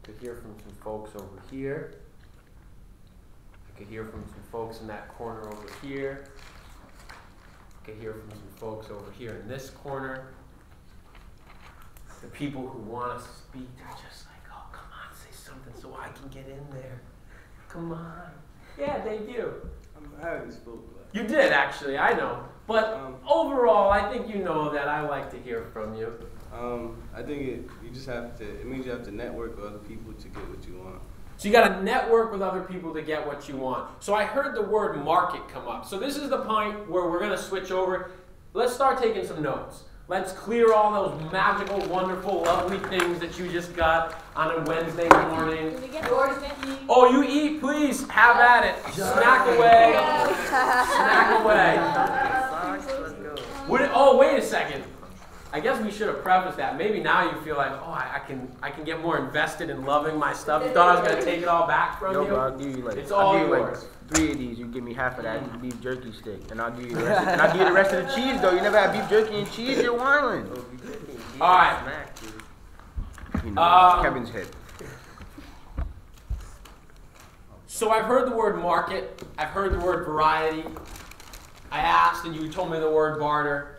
could hear from some folks over here. I could hear from some folks in that corner over here. I could hear from some folks over here in this corner. The people who want us to speak are just like, oh, come on, say something so I can get in there. Come on. Yeah, they do. I haven't spoken. You did, actually, I know. But overall, I think you know that I like to hear from you. I think it means you have to network with other people to get what you want. So you got to network with other people to get what you want. So I heard the word market come up. So this is the point where we're going to switch over. Let's start taking some notes. Let's clear all those magical, wonderful, lovely things that you just got on a Wednesday morning. Oh, you eat, please. Have at it. Snack away. Snack away. Wait a second. I guess we should have prefaced that. Maybe now you feel like, oh, I can get more invested in loving my stuff. You thought I was going to take it all back from you? Bro, I'll give you it's all yours. Like 3 of these. You give me half of that beef jerky stick, and I'll give you the rest. And I'll give you the rest of the cheese, though. You never had beef jerky and cheese. You're wildin'. All right. You know, Kevin's head. So I've heard the word market. I've heard the word variety. I asked, and you told me the word barter.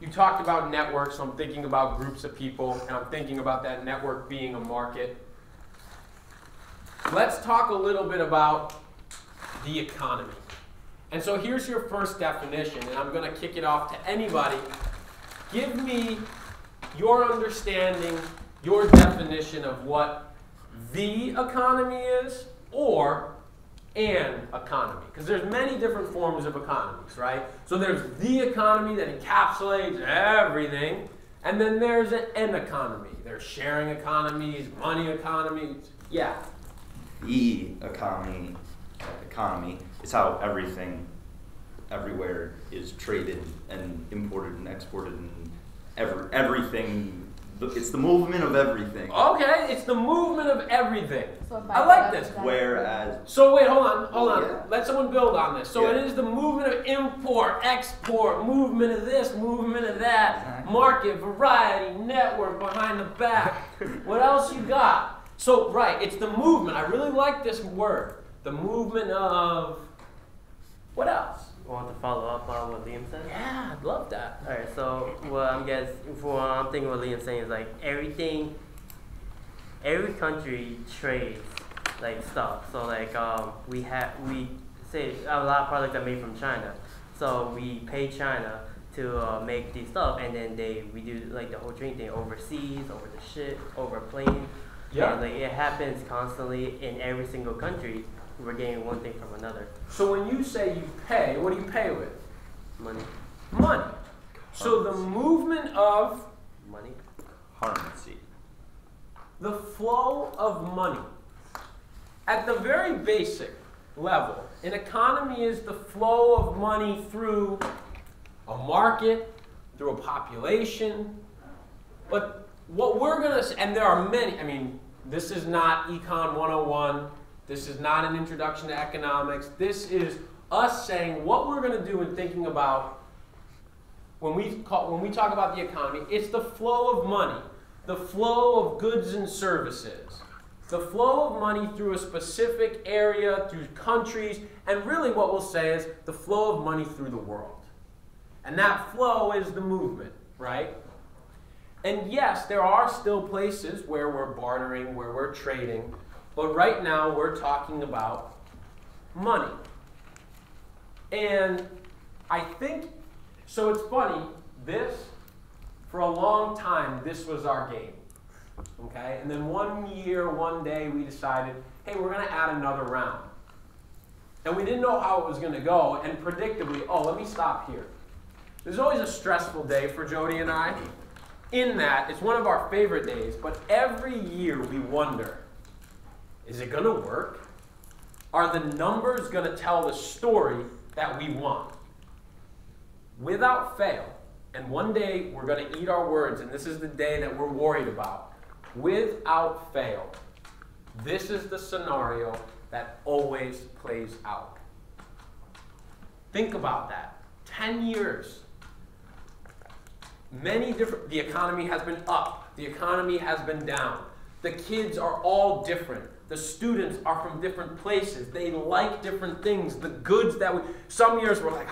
You talked about networks, so I'm thinking about groups of people, and I'm thinking about that network being a market. Let's talk a little bit about the economy. And so here's your first definition, and I'm going to kick it off to anybody. Give me your understanding, your definition of what the economy is or an economy. Because there's many different forms of economies, right? So there's the economy that encapsulates everything, and then there's an economy. There's sharing economies, money economies. Yeah. The economy is how everything everywhere is traded and imported and exported and everything. It's the movement of everything. Okay, it's the movement of everything. So I like this. Whereas. So wait, hold on. Yeah. Let someone build on this. So Yeah. it is the movement of import, export, movement of this, movement of that, market, variety, network, behind the back. What else you got? So, right, it's the movement. I really like this word. The movement of, what else? Want to follow up on what Liam said? Yeah, I'd love that. All right, so what I'm thinking what Liam's saying is like every country trades like stuff. So like we say a lot of products are made from China, so we pay China to make these stuff, and then we do like the whole trade thing overseas, over the ship, over a plane. Yeah. And like it happens constantly in every single country. We're getting one thing from another. So when you say you pay, what do you pay with? Money. Money. So the movement of money. Currency. The flow of money. At the very basic level, an economy is the flow of money through a market, through a population. But what we're going to say, and there are many, I mean, this is not Econ 101. This is not an introduction to economics. This is us saying what we're going to do in thinking about when we talk about the economy. It's the flow of money, the flow of goods and services, the flow of money through a specific area, through countries, and really what we'll say is the flow of money through the world. And that flow is the movement, right? And yes, there are still places where we're bartering, where we're trading, but right now we're talking about money. And I think, so it's funny, for a long time, this was our game. Okay? And then one day, we decided, hey, we're going to add another round. And we didn't know how it was going to go, and predictably, let me stop here. There's always a stressful day for Jody and I, in that it's one of our favorite days, but every year we wonder, is it going to work? Are the numbers going to tell the story that we want? Without fail, and one day we're going to eat our words, and this is the day that we're worried about. Without fail, this is the scenario that always plays out. Think about that. 10 years. The economy has been up. The economy has been down. The kids are all different. The students are from different places. They like different things. The goods some years we're like,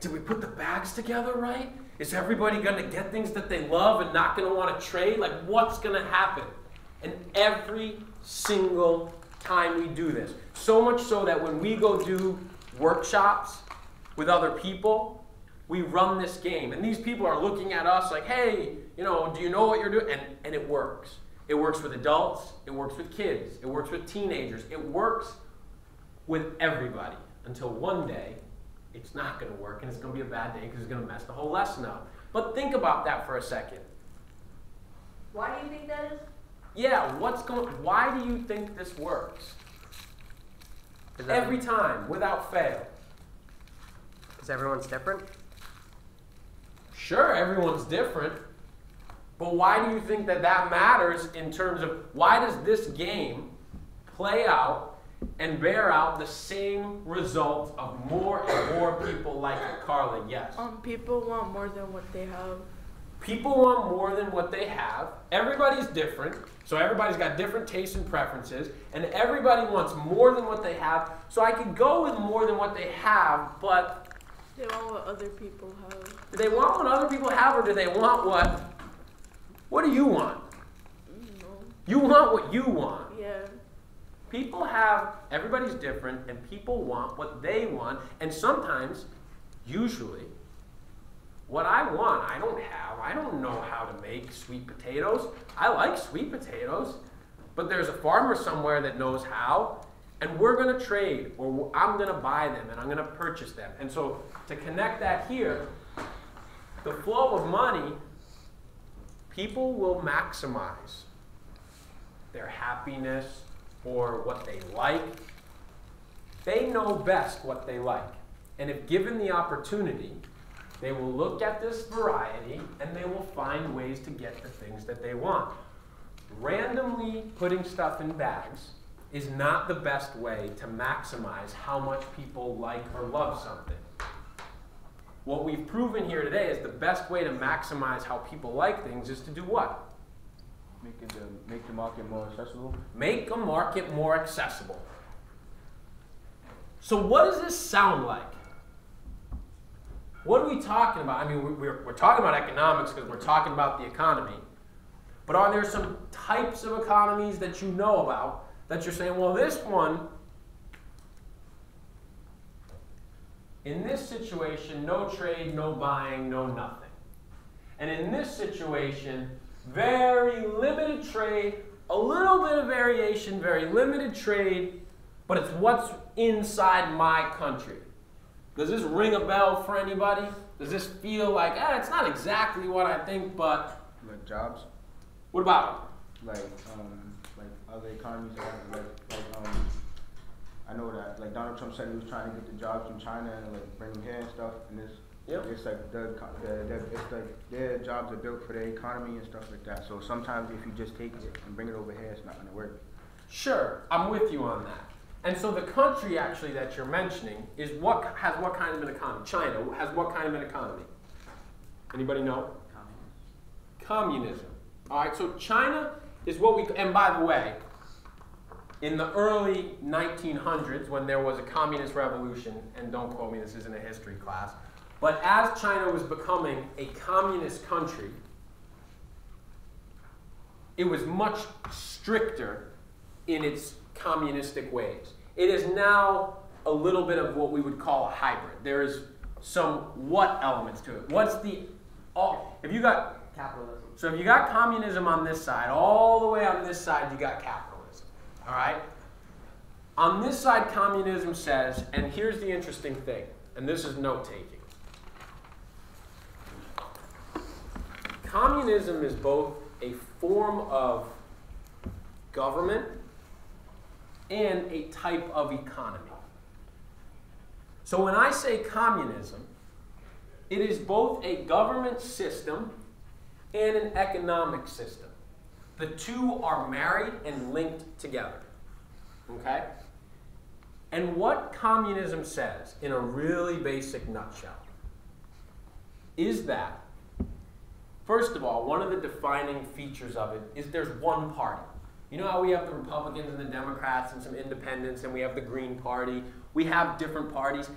did we put the bags together right? Is everybody going to get things that they love and not going to want to trade? Like, what's going to happen? And every single time we do this, so much so that when we go do workshops with other people, we run this game. And these people are looking at us like, hey, do you know what you're doing? And it works. It works with adults. It works with kids. It works with teenagers. It works with everybody until one day it's not going to work and it's going to be a bad day because it's going to mess the whole lesson up. But think about that for a second. Why do you think that is? Yeah, why do you think this works? Every time, without fail. Because everyone's different? Sure, everyone's different. But why do you think that matters in terms of why does this game play out and bear out the same result of more and more people like Carla? Yes. People want more than what they have. People want more than what they have. Everybody's different, so everybody's got different tastes and preferences, and everybody wants more than what they have. So I could go with more than what they have, but they want what other people have. Do they want what other people have, or do they want what do you want? No. You want what you want. Yeah. Everybody's different, and people want what they want, and sometimes, usually, what I want, I don't have. I don't know how to make sweet potatoes. I like sweet potatoes, but there's a farmer somewhere that knows how, and we're going to trade, or I'm going to buy them, and I'm going to purchase them. And so to connect that here, the flow of money, people will maximize their happiness or what they like. They know best what they like. And if given the opportunity, they will look at this variety and they will find ways to get the things that they want. Randomly putting stuff in bags is not the best way to maximize how much people like or love something. What we've proven here today is the best way to maximize how people like things is to do what? Make the market more accessible. Make a market more accessible. So what does this sound like? What are we talking about? I mean, we're talking about economics because we're talking about the economy. But are there some types of economies that you know about that you're saying, well, this one, in this situation, no trade, no buying, no nothing. And in this situation, very limited trade, a little bit of variation, very limited trade, but it's what's inside my country. Does this ring a bell for anybody? Does this feel like, it's not exactly what I think, but... Like jobs? What about like other economies, I know that like Donald Trump said he was trying to get the jobs from China and like bring them here and stuff, and it's like their jobs are built for their economy and stuff like that. So sometimes if you just take it and bring it over here, it's not going to work. Sure, I'm with you on that. And so the country actually that you're mentioning is has what kind of an economy? China has what kind of an economy? Anybody know? Communism. All right, so China is what we, and by the way, in the early 1900s when there was a communist revolution, and don't quote me, this isn't a history class, but as China was becoming a communist country, it was much stricter in its communistic ways. It is now a little bit of what we would call a hybrid. There is some what elements to it. What's the, if you got capitalism. So if you got communism on this side, all the way on this side you got capitalism. All right? On this side communism says, and here's the interesting thing, and this is note-taking. Communism is both a form of government and a type of economy. So when I say communism, it is both a government system and an economic system. The two are married and linked together. Okay? And what communism says, in a really basic nutshell, is that, first of all, one of the defining features of it is there's one party. You know how we have the Republicans and the Democrats and some independents, and we have the Green Party. We have different parties.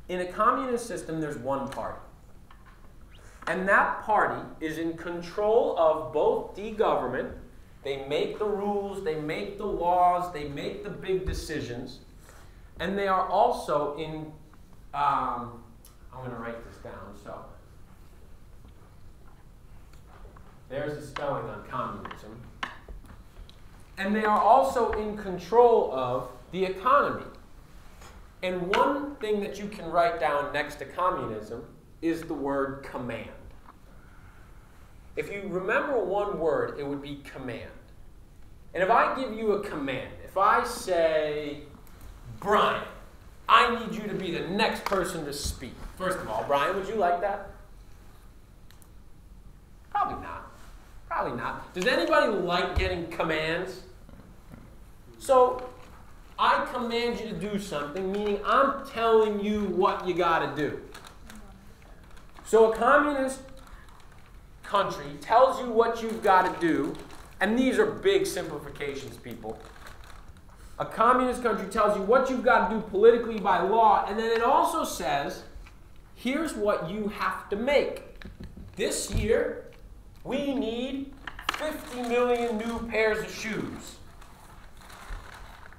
In a communist system, there's one party. And that party is in control of both the government. They make the rules, they make the laws, they make the big decisions. And they are also in, I'm going to write this down. So there's the spelling on communism. And they are also in control of the economy. And one thing that you can write down next to communism is the word command. If you remember one word, it would be command. And if I give you a command, if I say, Brian, I need you to be the next person to speak. First of all, Brian, would you like that? Probably not. Probably not. Does anybody like getting commands? So, I command you to do something, meaning I'm telling you what you got to do. So a communist country tells you what you've got to do, and these are big simplifications, people. A communist country tells you what you've got to do politically by law, and then it also says, here's what you have to make. This year, we need 50 million new pairs of shoes.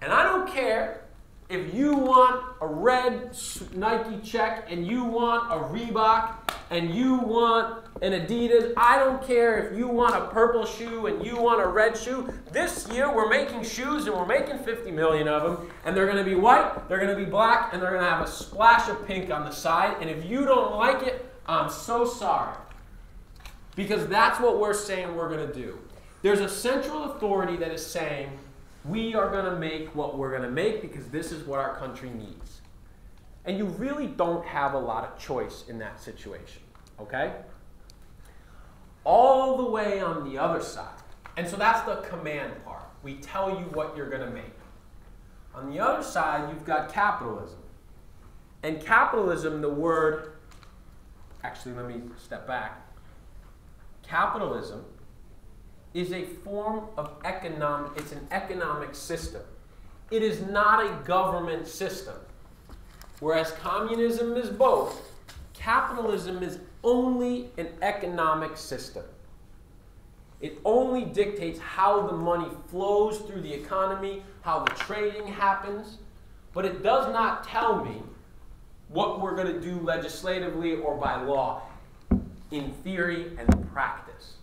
And I don't care if you want a red Nike check and you want a Reebok and you want an Adidas. I don't care if you want a purple shoe and you want a red shoe. This year we're making shoes and we're making 50 million of them. And they're going to be white, they're going to be black, and they're going to have a splash of pink on the side. And if you don't like it, I'm so sorry. Because that's what we're saying we're going to do. There's a central authority that is saying, we are going to make what we're going to make because this is what our country needs. And you really don't have a lot of choice in that situation, okay? All the way on the other side. And so that's the command part. We tell you what you're going to make. On the other side, you've got capitalism. And capitalism, the word, actually let me step back. Capitalism is a form of economic, it's an economic system. It is not a government system. Whereas communism is both, capitalism is only an economic system. It only dictates how the money flows through the economy, how the trading happens, but it does not tell me what we're going to do legislatively or by law, in theory and practice.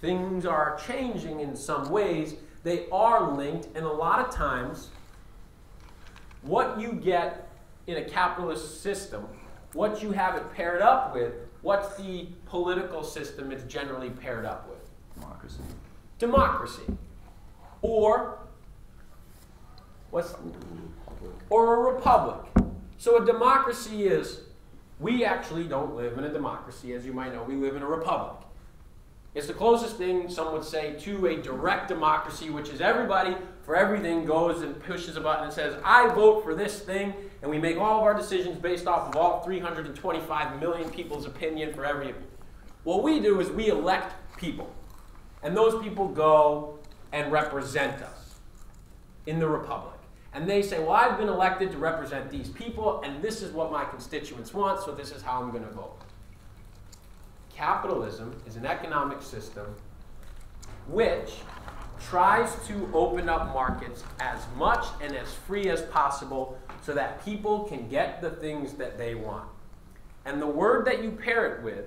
Things are changing in some ways. They are linked, and a lot of times, what you get in a capitalist system, what you have it paired up with, what's the political system it's generally paired up with? Democracy. Democracy. Or a republic. So a democracy is, we actually don't live in a democracy, as you might know, we live in a republic. It's the closest thing, some would say, to a direct democracy, which is everybody for everything goes and pushes a button and says, I vote for this thing, and we make all of our decisions based off of all 325 million people's opinion for every opinion. What we do is we elect people, and those people go and represent us in the republic. And they say, well, I've been elected to represent these people, and this is what my constituents want, so this is how I'm going to vote. Capitalism is an economic system which tries to open up markets as much and as free as possible so that people can get the things that they want. And the word that you pair it with,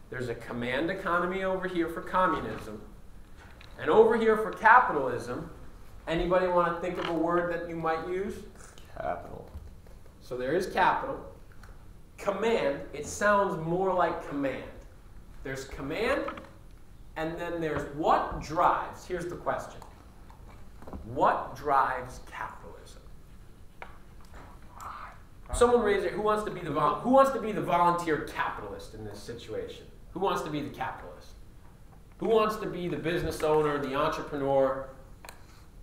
there's a command economy over here for communism, and over here for capitalism. Anybody want to think of a word that you might use? Capital. So there is capital. Command, it sounds more like command. There's command, and then there's what drives. Here's the question. What drives capitalism? Someone raise it. Who wants to be the volunteer capitalist in this situation? Who wants to be the capitalist? Who wants to be the business owner, the entrepreneur?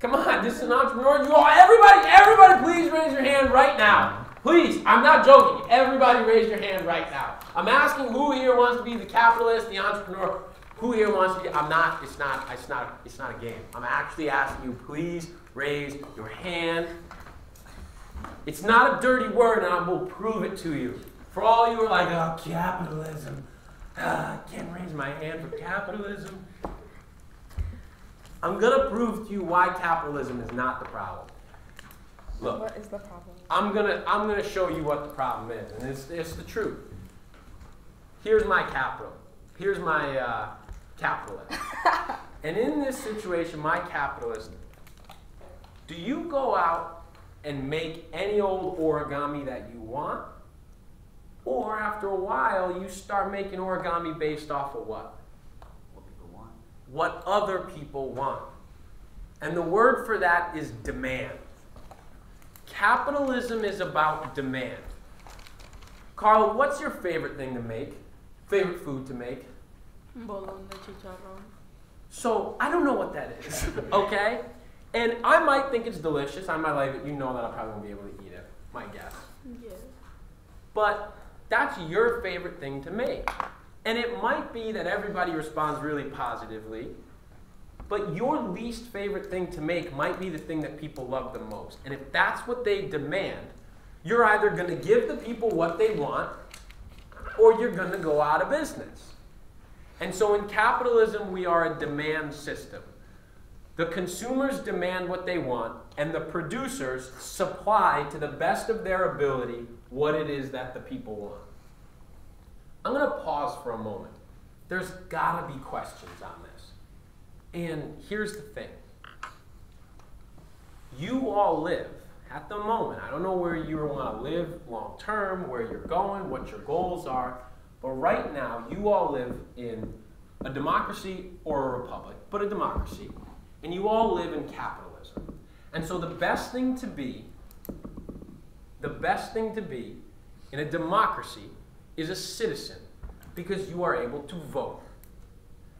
Come on, this is an entrepreneur. You all, everybody, please raise your hand right now. Please, I'm not joking. Everybody raise your hand right now. I'm asking who here wants to be the capitalist, the entrepreneur. Who here wants to be? It's not a game. I'm actually asking you, please raise your hand. It's not a dirty word, and I will prove it to you. For all you who are like, oh, capitalism. I can't raise my hand for capitalism. I'm going to prove to you why capitalism is not the problem. Look, what is the problem? I'm gonna show you what the problem is, and it's the truth. Here's my capital. Here's my capitalist. And in this situation, my capitalist, do you go out and make any old origami that you want? Or after a while, you start making origami based off of what? What people want. What other people want. And the word for that is demand. Capitalism is about demand. Carl, what's your favorite thing to make? Favorite food to make? Bologna chicharrón. So, I don't know what that is, okay? And I might think it's delicious. I might like it. You know that I probably won't be able to eat it, my guess. Yeah. But that's your favorite thing to make. And it might be that everybody responds really positively, but your least favorite thing to make might be the thing that people love the most. And if that's what they demand, you're either going to give the people what they want, or you're going to go out of business. And so in capitalism, we are a demand system. The consumers demand what they want, and the producers supply to the best of their ability what it is that the people want. I'm going to pause for a moment. There's got to be questions on this. And here's the thing. You all live, at the moment, I don't know where you want to live long term, where you're going, what your goals are, but right now, you all live in a democracy or a republic, but a democracy. And you all live in capitalism. And so the best thing to be in a democracy is a citizen, because you are able to vote,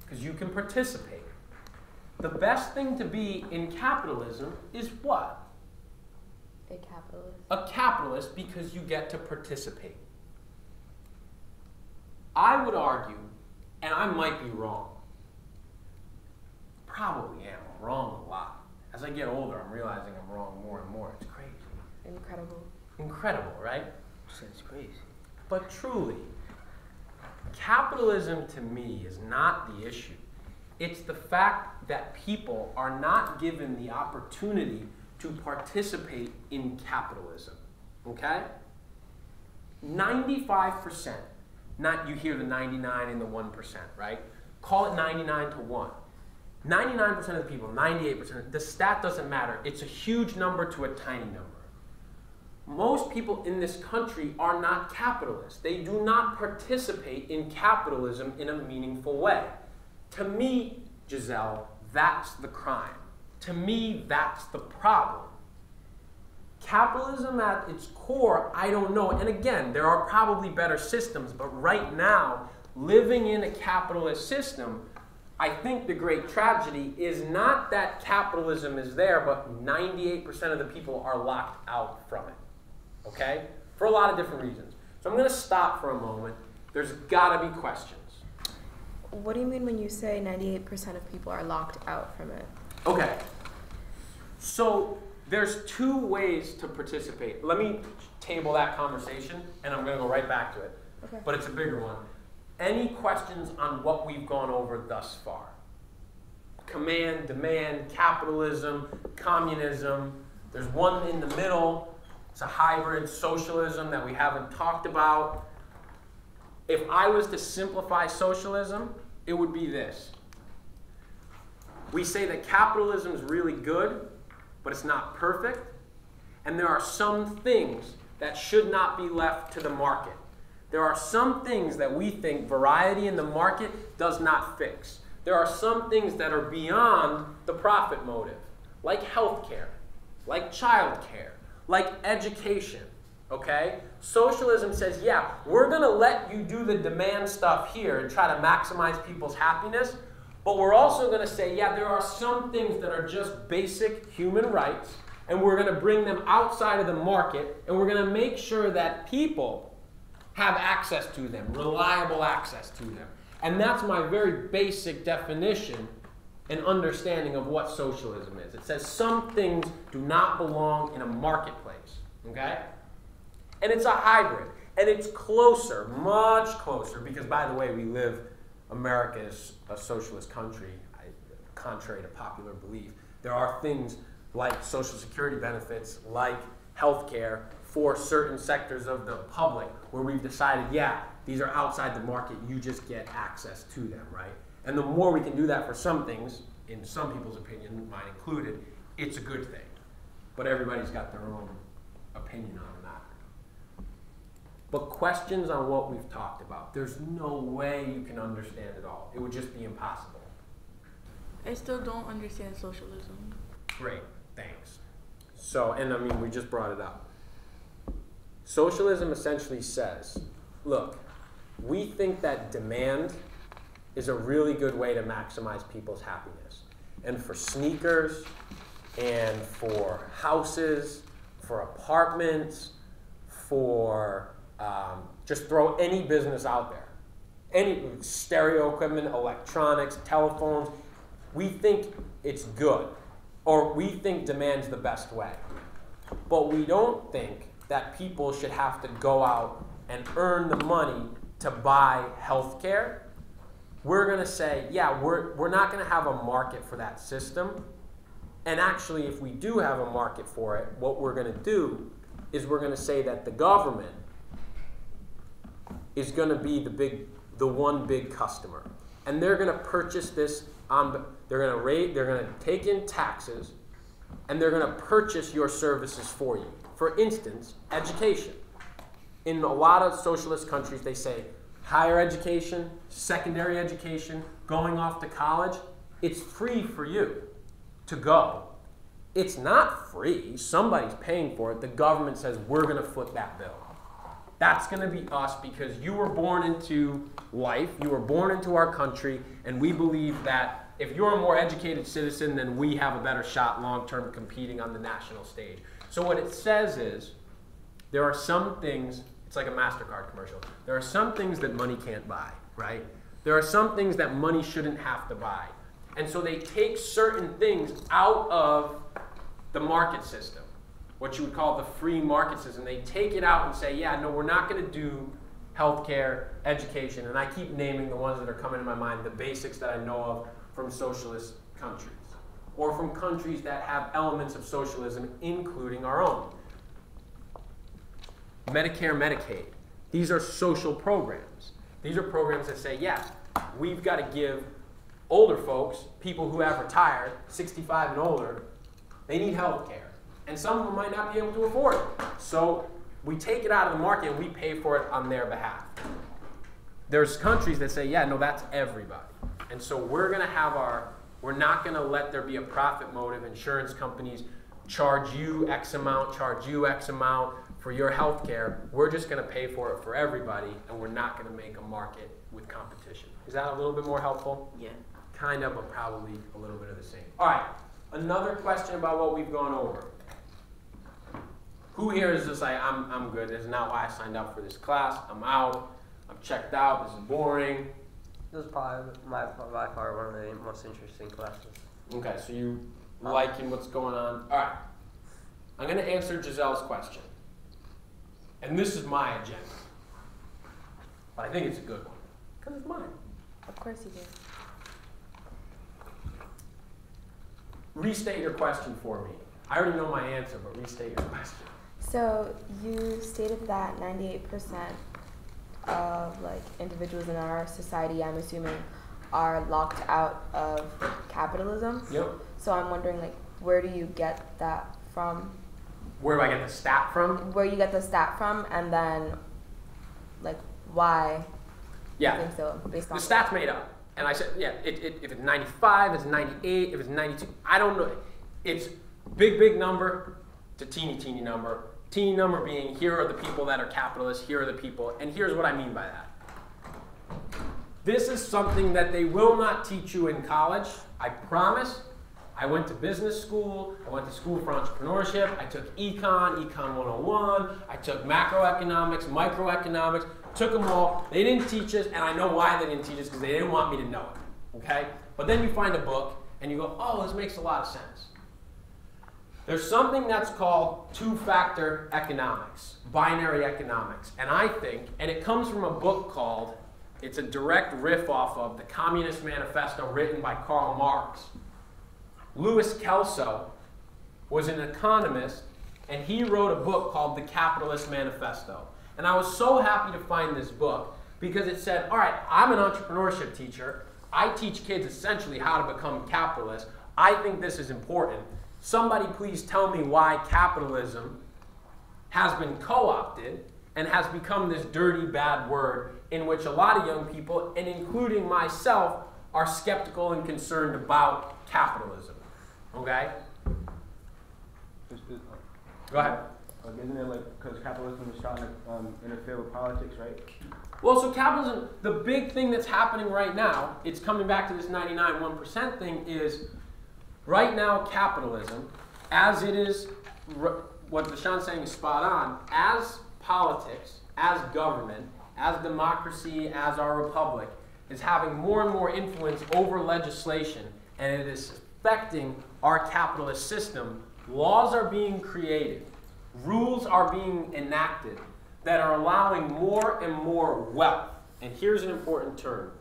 because you can participate. The best thing to be in capitalism is what? A capitalist. A capitalist, because you get to participate. I would argue, and I might be wrong, probably am. I'm wrong a lot. As I get older, I'm realizing I'm wrong more and more. It's crazy. Incredible. Incredible, right? It's crazy. But truly, capitalism to me is not the issue. It's the fact that people are not given the opportunity to participate in capitalism. Okay? 95%, not you hear the 99 and the 1%, right? Call it 99 to 1. 99% of the people, 98%, the stat doesn't matter. It's a huge number to a tiny number. Most people in this country are not capitalists. They do not participate in capitalism in a meaningful way. To me, Giselle, that's the crime. To me, that's the problem. Capitalism at its core, I don't know. And again, there are probably better systems, but right now, living in a capitalist system, I think the great tragedy is not that capitalism is there, but 98% of the people are locked out from it. Okay? For a lot of different reasons. So I'm going to stop for a moment. There's got to be questions. What do you mean when you say 98% of people are locked out from it? Okay. So there's two ways to participate. Let me table that conversation, and I'm going to go right back to it. Okay. But it's a bigger one. Any questions on what we've gone over thus far? Command, demand, capitalism, communism. There's one in the middle. It's a hybrid socialism that we haven't talked about. If I was to simplify socialism, it would be this. We say that capitalism is really good, but it's not perfect. And there are some things that should not be left to the market. There are some things that we think variety in the market does not fix. There are some things that are beyond the profit motive, like healthcare, like childcare, like education, okay? Socialism says, yeah, we're going to let you do the demand stuff here and try to maximize people's happiness, But we're also going to say, yeah, there are some things that are just basic human rights, and we're going to bring them outside of the market, and we're going to make sure that people have access to them, reliable access to them. And that's my very basic definition and understanding of what socialism is. It says some things do not belong in a marketplace, okay? And it's a hybrid, and it's closer, much closer, because by the way, America is a socialist country, contrary to popular belief. There are things like Social Security benefits, like health care for certain sectors of the public where we've decided, yeah, these are outside the market, you just get access to them, right? And the more we can do that for some things, in some people's opinion, mine included, it's a good thing. But everybody's got their own opinion on that. But questions on what we've talked about, there's no way you can understand it all. It would just be impossible. I still don't understand socialism. Great, thanks. So, and I mean, we just brought it up. Socialism essentially says, look, we think that demand is a really good way to maximize people's happiness. And for sneakers, and for houses, for apartments, for just throw any business out there. Any stereo equipment, electronics, telephones, we think it's good. Or we think demand's the best way. But we don't think that people should have to go out and earn the money to buy health care. We're going to say, yeah, we're not going to have a market for that system. And actually, if we do have a market for it, what we're going to do is we're going to say that the government is going to be the one big customer. And they're going to purchase this they're going to take in taxes, and they're going to purchase your services for you. For instance, education. In a lot of socialist countries, they say higher education, secondary education, going off to college, it's free for you to go. It's not free. Somebody's paying for it. The government says, we're going to foot that bill. That's going to be us because you were born into life, you were born into our country, and we believe that if you're a more educated citizen, then we have a better shot long-term competing on the national stage. So what it says is, there are some things, it's like a MasterCard commercial, there are some things that money can't buy, right? There are some things that money shouldn't have to buy. And so they take certain things out of the market system, what you would call the free market system. They take it out and say, yeah, no, we're not going to do healthcare, education, and I keep naming the ones that are coming to my mind, the basics that I know of from socialist countries, or from countries that have elements of socialism, including our own. Medicare, Medicaid. These are social programs. These are programs that say, yeah, we've got to give older folks, people who have retired, 65 and older, they need health care. And some of them might not be able to afford it. So we take it out of the market and we pay for it on their behalf. There's countries that say, yeah, no, that's everybody. And so we're going to have we're not going to let there be a profit motive. Insurance companies charge you X amount, charge you X amount for your health care. We're just going to pay for it for everybody, and we're not going to make a market with competition. Is that a little bit more helpful? Yeah. Kind of, but probably a little bit of the same. All right, another question about what we've gone over. Who here is just like, I'm good. This is not why I signed up for this class. I'm out. I'm checked out. This is boring. This was probably by far one of the most interesting classes. Okay, so you liking what's going on. All right, I'm going to answer Giselle's question. And this is my agenda. But I think it's a good one, because it's mine. Of course you do. Restate your question for me. I already know my answer, but restate your question. So you stated that 98% of individuals in our society, I'm assuming, are locked out of capitalism. Yep. So I'm wondering, where do you get that from? Where do I get the stat from? Where you get the stat from, and then, why? Yeah. You think so? Based on the stat's made up. And I said, yeah, if it's 95, if it's 98, if it's 92, I don't know. It's big number to teeny number. Teeny number being, here are the people that are capitalists, here are the people, and here's what I mean by that. This is something that they will not teach you in college, I promise. I went to business school, I went to school for entrepreneurship, I took Econ 101, I took macroeconomics, microeconomics, took them all. They didn't teach us, and I know why they didn't teach us, because they didn't want me to know it, okay? But then you find a book, and you go, oh, this makes a lot of sense. There's something that's called two-factor economics, binary economics, and I think, and it comes from a book called, it's a direct riff off of the Communist Manifesto written by Karl Marx. Louis Kelso was an economist, and he wrote a book called The Capitalist Manifesto. And I was so happy to find this book because it said, all right, I'm an entrepreneurship teacher. I teach kids essentially how to become capitalists. I think this is important. Somebody please tell me why capitalism has been co-opted and has become this dirty, bad word in which a lot of young people, and including myself, are skeptical and concerned about capitalism. Okay? Go ahead. Isn't it like, because capitalism is trying to interfere with politics, right? Well, so capitalism, the big thing that's happening right now, it's coming back to this 99.1% thing, is right now capitalism, as it is, what Deshaun's saying is spot on, as politics, as government, as democracy, as our republic, is having more and more influence over legislation, and it is affecting our capitalist system. Laws are being created, rules are being enacted that are allowing more and more wealth. And here's an important term.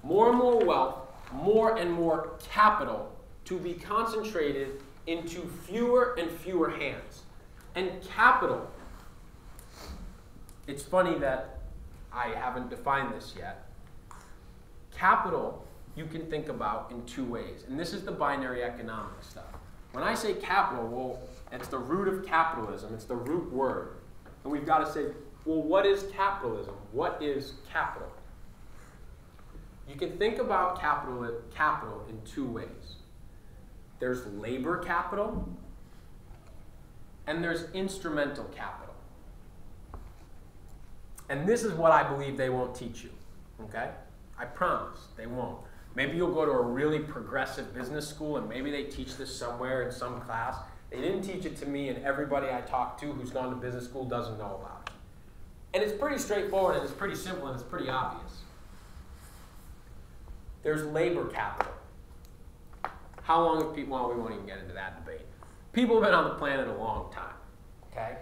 More and more wealth, more and more capital to be concentrated into fewer and fewer hands. And capital, it's funny that I haven't defined this yet. Capital, you can think about in two ways. And this is the binary economic stuff. When I say capital, well, it's the root of capitalism. It's the root word. And we've got to say, well, what is capitalism? What is capital? You can think about capital in two ways. There's labor capital, and there's instrumental capital. And this is what I believe they won't teach you, okay? I promise, they won't. Maybe you'll go to a really progressive business school, and maybe they teach this somewhere in some class. They didn't teach it to me, and everybody I talk to who's gone to business school doesn't know about it. And it's pretty straightforward, and it's pretty simple, and it's pretty obvious. There's labor capital. How long have people, well, we won't even get into that debate. People have been on the planet a long time, okay?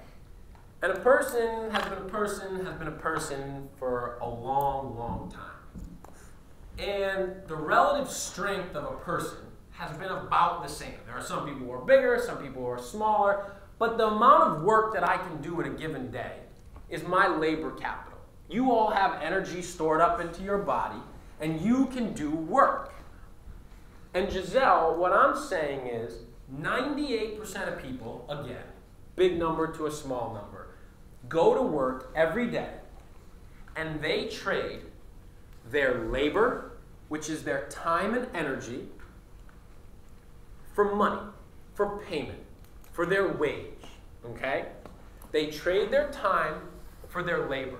And a person has been a person for a long, long time. And the relative strength of a person has been about the same. There are some people who are bigger, some people who are smaller, but the amount of work that I can do in a given day is my labor capital. You all have energy stored up into your body, and you can do work. And Giselle, what I'm saying is 98% of people, again, big number to a small number, go to work every day, and they trade their labor, which is their time and energy, for money, for payment, for their wage, okay? They trade their time for their labor.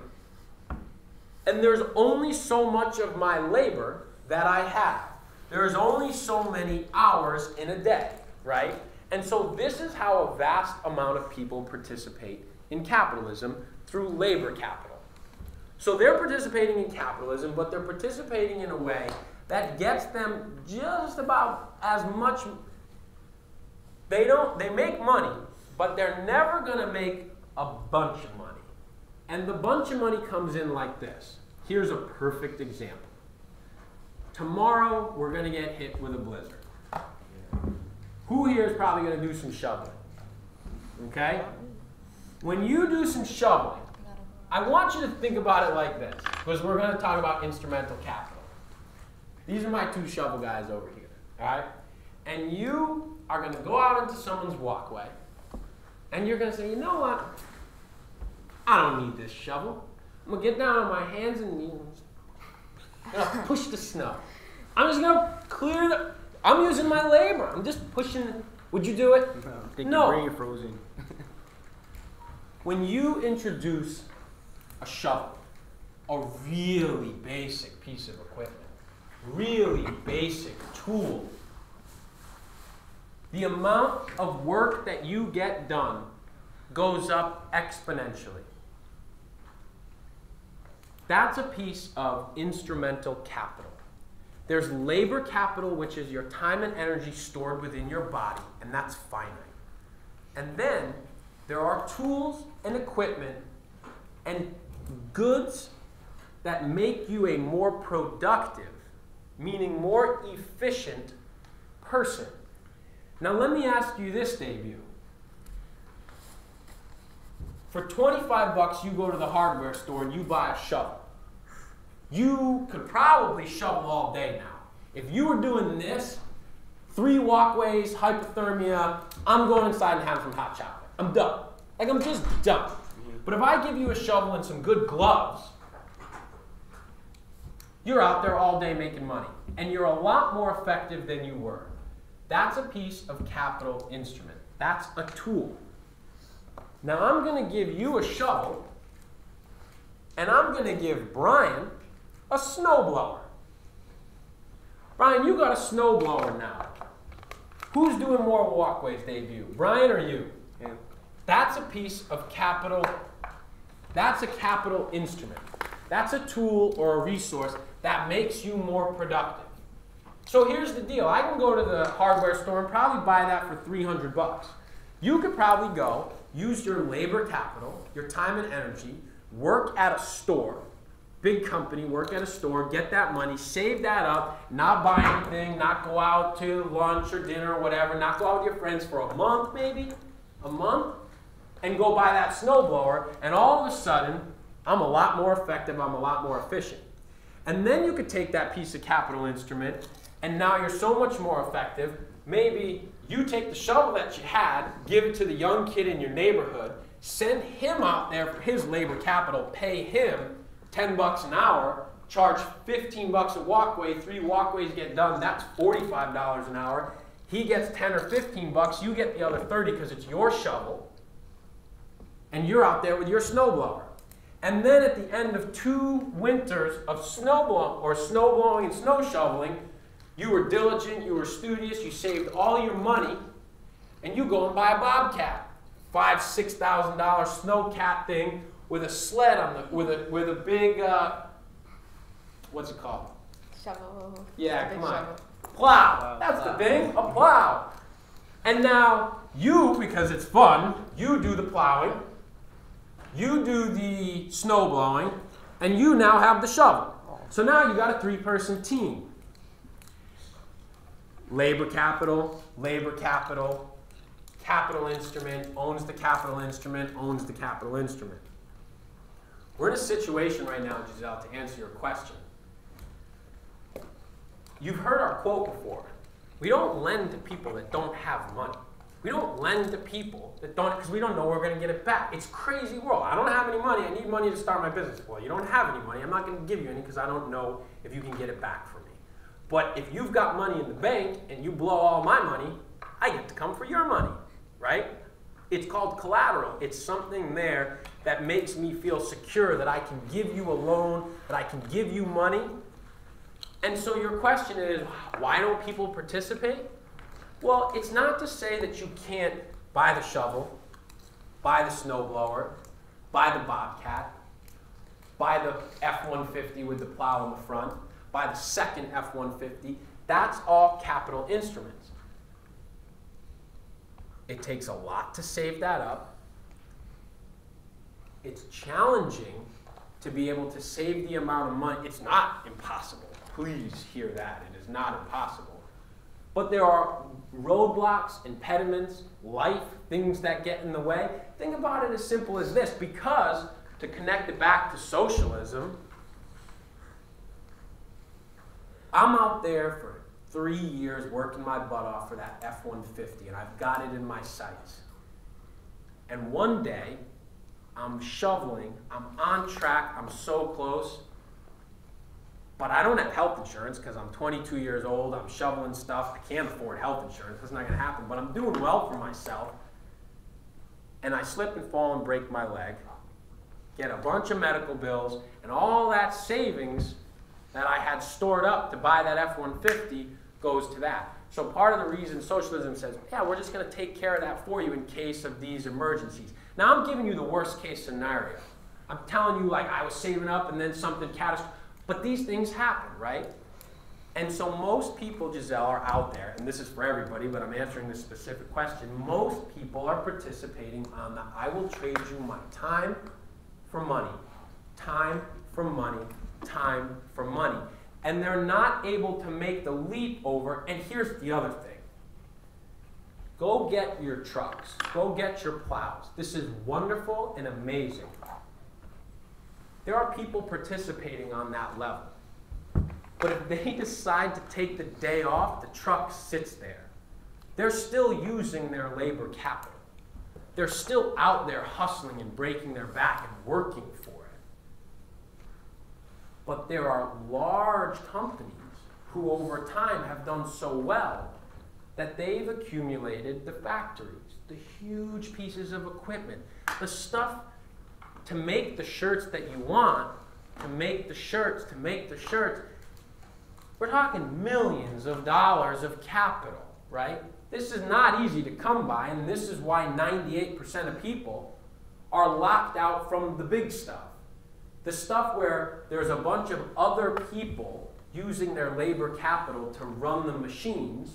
And there's only so much of my labor that I have. There's only so many hours in a day, right? And so this is how a vast amount of people participate in capitalism through labor capital. So they're participating in capitalism, but they're participating in a way that gets them just about as much. They make money, but they're never going to make a bunch of money. And the bunch of money comes in like this. Here's a perfect example. Tomorrow, we're going to get hit with a blizzard. Who here is probably going to do some shoveling? Okay? When you do some shoveling, I want you to think about it like this, because we're going to talk about instrumental capital. These are my two shovel guys over here, all right? And you are going to go out into someone's walkway, and you're going to say, you know what? I don't need this shovel. I'm going to get down on my hands and knees. I'm going to push the snow. I'm just going to clear the... I'm using my labor. I'm just pushing... Would you do it? No. Your brain frozen. When you introduce a shovel, a really basic piece of equipment, really basic tool, the amount of work that you get done goes up exponentially. That's a piece of instrumental capital. There's labor capital, which is your time and energy stored within your body, and that's finite. And then there are tools and equipment and goods that make you a more productive, meaning more efficient person. Now let me ask you this, Debut. For 25 bucks, you go to the hardware store and you buy a shovel. You could probably shovel all day now. If you were doing this, 3 walkways, hypothermia, I'm going inside and having some hot chocolate. I'm done. Like, I'm just done. But if I give you a shovel and some good gloves, you're out there all day making money. And you're a lot more effective than you were. That's a piece of capital instrument. That's a tool. Now I'm going to give you a shovel, and I'm going to give Brian a snowblower. Brian, you got a snowblower now. Who's doing more walkways, Debut? Brian or you? Yeah. That's a piece of capital. That's a capital instrument. That's a tool or a resource that makes you more productive. So here's the deal. I can go to the hardware store and probably buy that for 300 bucks. You could probably go, use your labor capital, your time and energy, work at a store, big company, work at a store, get that money, save that up, not buy anything, not go out to lunch or dinner or whatever, not go out with your friends for a month maybe, and go buy that snowblower, and all of a sudden, I'm a lot more effective, I'm a lot more efficient. And then you could take that piece of capital instrument, and now you're so much more effective. Maybe you take the shovel that you had, give it to the young kid in your neighborhood, send him out there for his labor capital, pay him 10 bucks an hour, charge 15 bucks a walkway, 3 walkways get done, that's $45 an hour. He gets 10 or 15 bucks, you get the other 30 because it's your shovel, and you're out there with your snowblower. And then at the end of 2 winters of snowblowing and snow shoveling, you were diligent, you were studious, you saved all your money, and you go and buy a Bobcat, $5,000, $6,000 snowcat thing with a sled on the with a big what's it called? Shovel. Yeah, Big come on. shovel. Plow. That's the thing, a plow. And now you, because it's fun, you do the plowing, you do the snow blowing, and you now have the shovel. So now you got a 3-person team. Labor capital, capital instrument, owns the capital instrument, owns the capital instrument. We're in a situation right now, Giselle, to answer your question. You've heard our quote before. We don't lend to people that don't have money. We don't lend to people that don't, because we don't know we're going to get it back. It's a crazy world. I don't have any money. I need money to start my business. Well, you don't have any money. I'm not going to give you any because I don't know if you can get it back for me. But if you've got money in the bank and you blow all my money, I get to come for your money, right? It's called collateral. It's something there that makes me feel secure that I can give you a loan, that I can give you money. And so your question is, why don't people participate? Well, it's not to say that you can't buy the shovel, buy the snowblower, buy the Bobcat, buy the F-150 with the plow in the front, buy the second F-150. That's all capital instruments. It takes a lot to save that up. It's challenging to be able to save the amount of money. It's not impossible. Please hear that. It is not impossible. But there are roadblocks, impediments, life, things that get in the way. Think about it as simple as this, because to connect it back to socialism, I'm out there for 3 years working my butt off for that F-150, and I've got it in my sights. And one day, I'm shoveling, I'm on track, I'm so close, but I don't have health insurance because I'm 22 years old, I'm shoveling stuff, I can't afford health insurance, that's not going to happen, but I'm doing well for myself, and I slip and fall and break my leg, get a bunch of medical bills, and all that savings that I had stored up to buy that F-150 goes to that. So part of the reason socialism says, yeah, we're just going to take care of that for you in case of these emergencies. Now I'm giving you the worst case scenario. I'm telling you like I was saving up and then something catastrophic. But these things happen, right? And so most people, Giselle, are out there, and this is for everybody, but I'm answering this specific question. Most people are participating on the I will trade you my time for money, time for money, time for money. And they're not able to make the leap over, and here's the other thing. Go get your trucks. Go get your plows. This is wonderful and amazing. There are people participating on that level. But if they decide to take the day off, the truck sits there. They're still using their labor capital. They're still out there hustling and breaking their back and working for it. But there are large companies who over time have done so well that they've accumulated the factories, the huge pieces of equipment, the stuff to make the shirts that you want, to make the shirts, We're talking millions of dollars of capital, right? This is not easy to come by, and this is why 98% of people are locked out from the big stuff. The stuff where there's a bunch of other people using their labor capital to run the machines,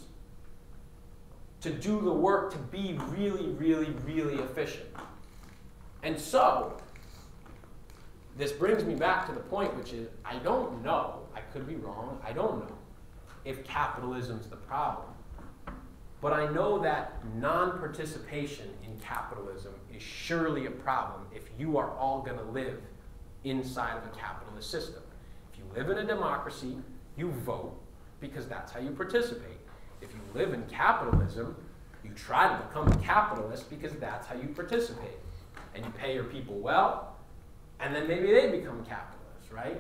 to do the work, to be really, really, really efficient. And so, this brings me back to the point, which is, I don't know, I could be wrong, I don't know if capitalism's the problem. But I know that non-participation in capitalism is surely a problem if you are all going to live inside of a capitalist system. If you live in a democracy, you vote because that's how you participate. If you live in capitalism, you try to become a capitalist because that's how you participate. And you pay your people well, and then maybe they become capitalists, right?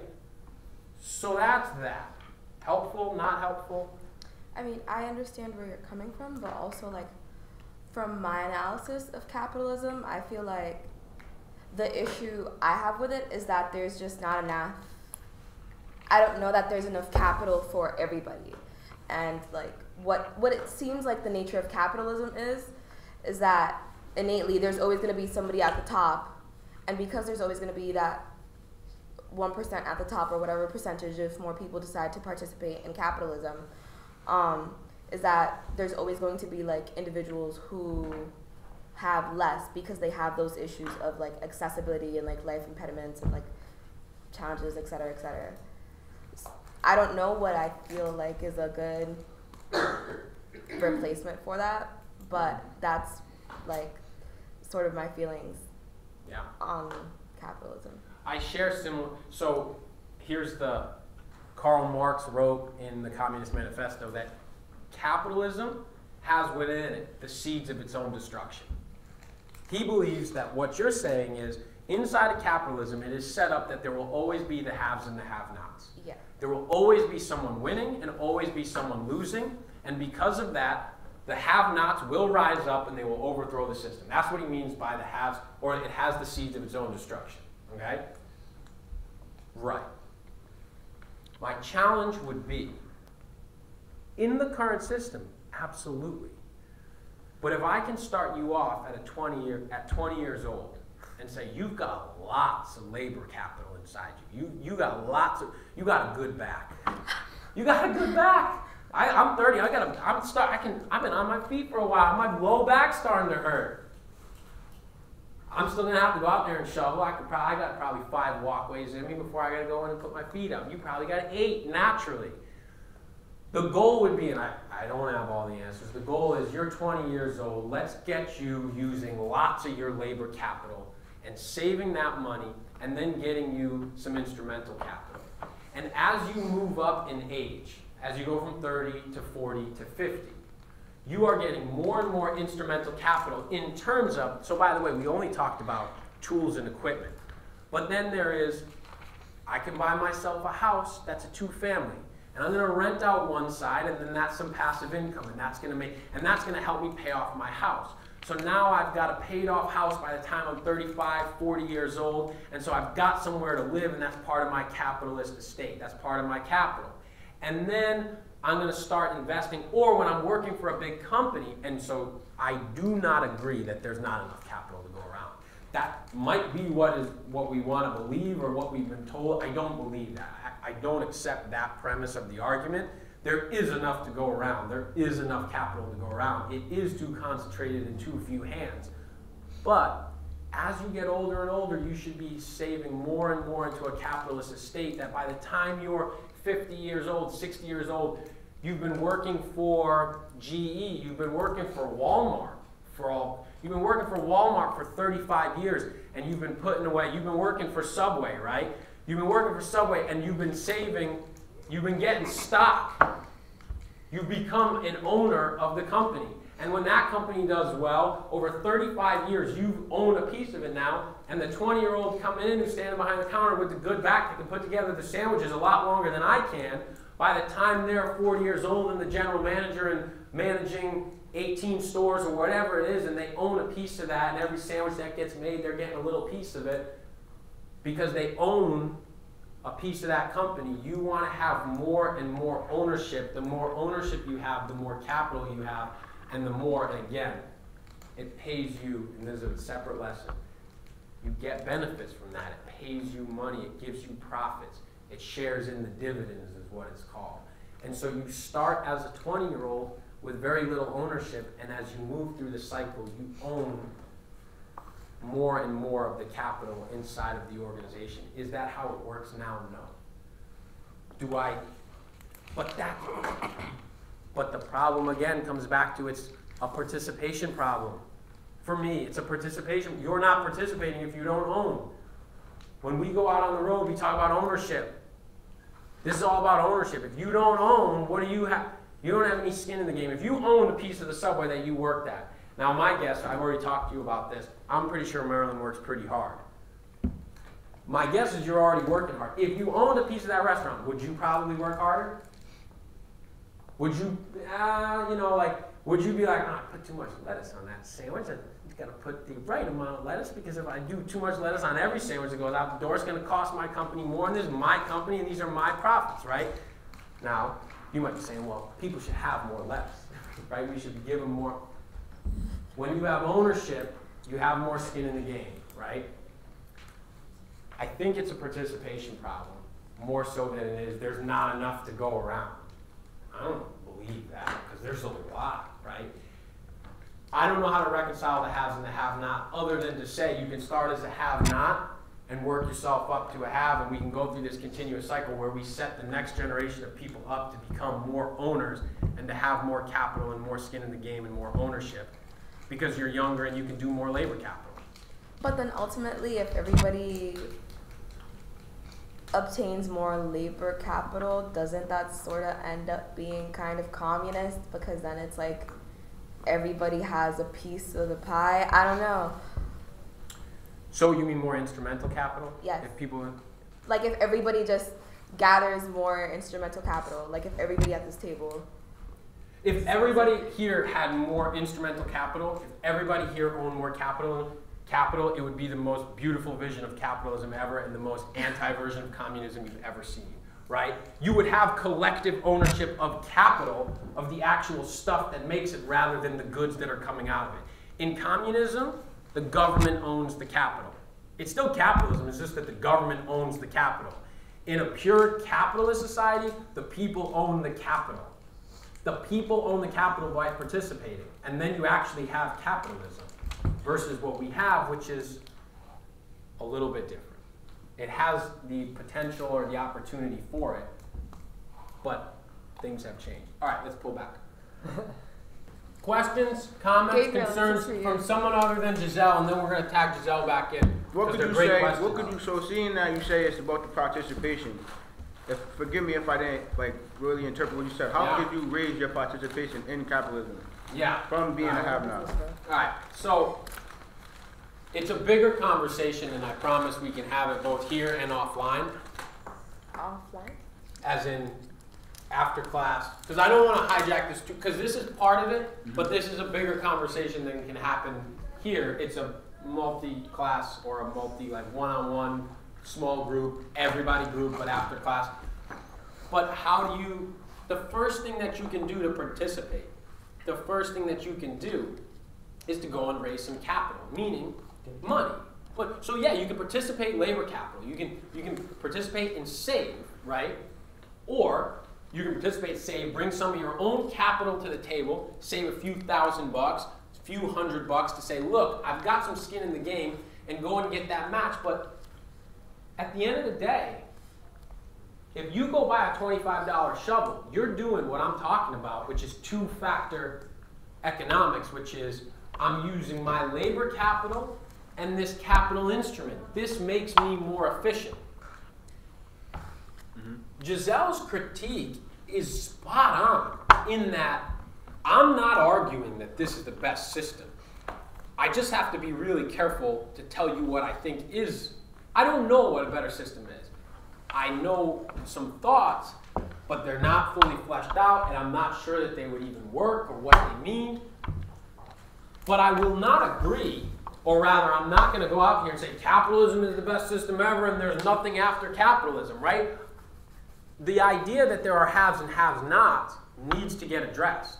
So that's that. Helpful, not helpful? I mean, I understand where you're coming from, but also, like, from my analysis of capitalism, I feel like the issue I have with it is that there's just not enough. I don't know that there's enough capital for everybody. And, like, what it seems like the nature of capitalism is that innately there's always going to be somebody at the top, and because there's always going to be that 1% at the top or whatever percentage if more people decide to participate in capitalism, is that there's always going to be like individuals who have less because they have those issues of like accessibility and like life impediments and like challenges, et cetera, et cetera. I don't know what I feel like is a good replacement for that, but that's like sort of my feelings on capitalism. I share similar, so here's the, Karl Marx wrote in the Communist Manifesto that capitalism has within it the seeds of its own destruction. He believes that what you're saying is, inside of capitalism, it is set up that there will always be the haves and the have-nots. Yeah. There will always be someone winning and always be someone losing, and because of that, the have-nots will rise up and they will overthrow the system. That's what he means by the haves, or it has the seeds of its own destruction. Okay? Right. My challenge would be, in the current system, absolutely. But if I can start you off at 20 years old and say, you've got lots of labor capital inside you. You got a good back. You got a good back. I'm 30, I've been on my feet for a while. My low back's starting to hurt. I'm still gonna have to go out there and shovel. I got probably 5 walkways in me before I gotta go in and put my feet up. You probably got 8 naturally. The goal would be, and I don't have all the answers, the goal is you're 20 years old, let's get you using lots of your labor capital and saving that money and then getting you some instrumental capital. And as you move up in age, as you go from 30 to 40 to 50, you are getting more and more instrumental capital in terms of, so by the way, we only talked about tools and equipment. But then there is, I can buy myself a house that's a 2-family. And I'm going to rent out one side, and then that's some passive income, and that's going to help me pay off my house. So now I've got a paid off house by the time I'm 35, 40 years old, and so I've got somewhere to live, and that's part of my capitalist estate. That's part of my capital. And then I'm going to start investing, or when I'm working for a big company, and so I do not agree that there's not enough capital to go around. That might be what we want to believe or what we've been told. I don't believe that. I don't accept that premise of the argument. There is enough to go around. There is enough capital to go around. It is too concentrated in too few hands. But as you get older and older, you should be saving more and more into a capitalist estate that by the time you're 50 years old, 60 years old, you've been working for GE, you've been working for Walmart you've been working for Walmart for 35 years, and you've been putting away, you've been working for Subway, right? You've been working for Subway, and you've been saving, you've been getting stock. You've become an owner of the company. And when that company does well, over 35 years, you've owned a piece of it now, and the 20-year-old coming in who's standing behind the counter with the good back that can put together the sandwiches a lot longer than I can, by the time they're 40 years old and the general manager and managing 18 stores or whatever it is, and they own a piece of that, and every sandwich that gets made, they're getting a little piece of it because they own a piece of that company. You want to have more and more ownership. The more ownership you have, the more capital you have, and the more, and again, it pays you, and this is a separate lesson, you get benefits from that. It pays you money. It gives you profits. It shares in the dividends is what it's called. And so you start as a 20-year-old with very little ownership, and as you move through the cycle, you own more and more of the capital inside of the organization. Is that how it works now? No. But the problem again comes back to it's a participation problem. For me, it's a participation. You're not participating if you don't own. When we go out on the road, we talk about ownership. This is all about ownership. If you don't own, what do you have? You don't have any skin in the game. If you own a piece of the Subway that you worked at, now my guess, I've already talked to you about this, I'm pretty sure Maryland works pretty hard. My guess is you're already working hard. If you owned a piece of that restaurant, would you probably work harder? Would you, would you be like, oh, I put too much lettuce on that sandwich. I got to put the right amount of lettuce because if I do too much lettuce on every sandwich that goes out the door, it's going to cost my company more, and this is my company, and these are my profits, right? Now, you might be saying, well, people should have more lettuce, right? We should be given more. When you have ownership, you have more skin in the game, right? I think it's a participation problem, more so than it is there's not enough to go around. I don't believe that, because there's a lot, right? I don't know how to reconcile the haves and the have-not, other than to say you can start as a have-not and work yourself up to a have, and we can go through this continuous cycle where we set the next generation of people up to become more owners and to have more capital and more skin in the game and more ownership because you're younger and you can do more labor capital. But then ultimately, if everybody obtains more labor capital, doesn't that sort of end up being kind of communist? Because then it's like everybody has a piece of the pie. I don't know. So you mean more instrumental capital? Yes. If people, like if everybody just gathers more instrumental capital, like if everybody at this table. If everybody here had more instrumental capital, if everybody here owned more capital, it would be the most beautiful vision of capitalism ever and the most anti-version of communism you've ever seen, right? You would have collective ownership of capital, of the actual stuff that makes it, rather than the goods that are coming out of it. In communism, the government owns the capital. It's still capitalism, it's just that the government owns the capital. In a pure capitalist society, the people own the capital. The people own the capital by participating, and then you actually have capitalism versus what we have, which is a little bit different. It has the potential or the opportunity for it, but things have changed. All right, let's pull back. Questions, comments, Gabriel, concerns from someone other than Giselle, and then we're going to tag Giselle back in. What could you say? What could you, so seeing that you say it's about the participation, forgive me if I didn't really interpret what you said. How did you raise your participation in capitalism? Yeah. From being a have-not. All right. So it's a bigger conversation, and I promise we can have it both here and offline. Offline? As in, after class, because I don't want to hijack this, because this is part of it, but this is a bigger conversation than can happen here. It's a multi-class or a like one-on-one, small group, everybody group, but after class. But how do you, the first thing that you can do to participate, the first thing that you can do is to go and raise some capital, meaning money. But, so yeah, you can participate labor capital. You can participate and save, right? Or you can participate, save, bring some of your own capital to the table, save a few $1,000, a few $100 to say, look, I've got some skin in the game, and go and get that match. But at the end of the day, if you go buy a $25 shovel, you're doing what I'm talking about, which is two-factor economics, which is I'm using my labor capital and this capital instrument. This makes me more efficient. Giselle's critique is spot on in that I'm not arguing that this is the best system. I just have to be really careful to tell you what I think is. I don't know what a better system is. I know some thoughts, but they're not fully fleshed out, and I'm not sure that they would even work or what they mean. But I will not agree, or rather, I'm not going to go out here and say capitalism is the best system ever and there's nothing after capitalism, right? The idea that there are haves and have-nots needs to get addressed.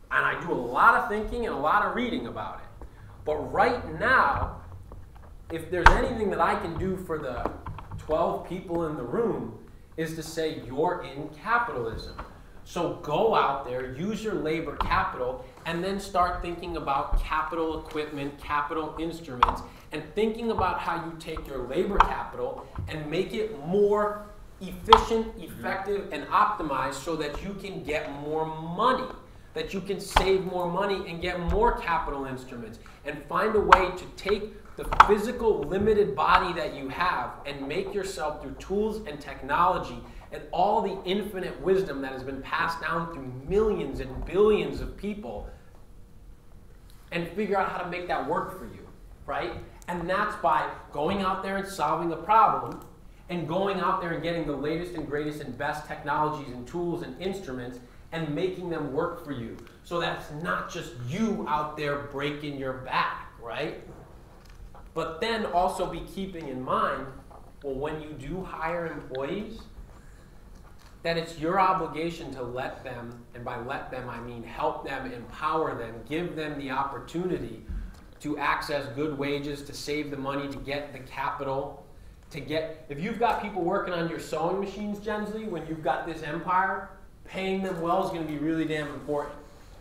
And I do a lot of thinking and a lot of reading about it. But right now, if there's anything that I can do for the 12 people in the room, is to say you're in capitalism. So go out there, use your labor capital, and then start thinking about capital equipment, capital instruments, and thinking about how you take your labor capital and make it more efficient, effective, and optimized so that you can get more money, that you can save more money and get more capital instruments, and find a way to take the physical limited body that you have and make yourself through tools and technology and all the infinite wisdom that has been passed down through millions and billions of people, and figure out how to make that work for you, right? And that's by going out there and solving a problem, and going out there and getting the latest and greatest and best technologies and tools and instruments and making them work for you. So that's not just you out there breaking your back, right? But then also be keeping in mind, well, when you do hire employees, that it's your obligation to let them, and by let them I mean help them, empower them, give them the opportunity to access good wages, to save the money, to get the capital, to get, if you've got people working on your sewing machines, Gensley, when you've got this empire, paying them well is going to be really damn important.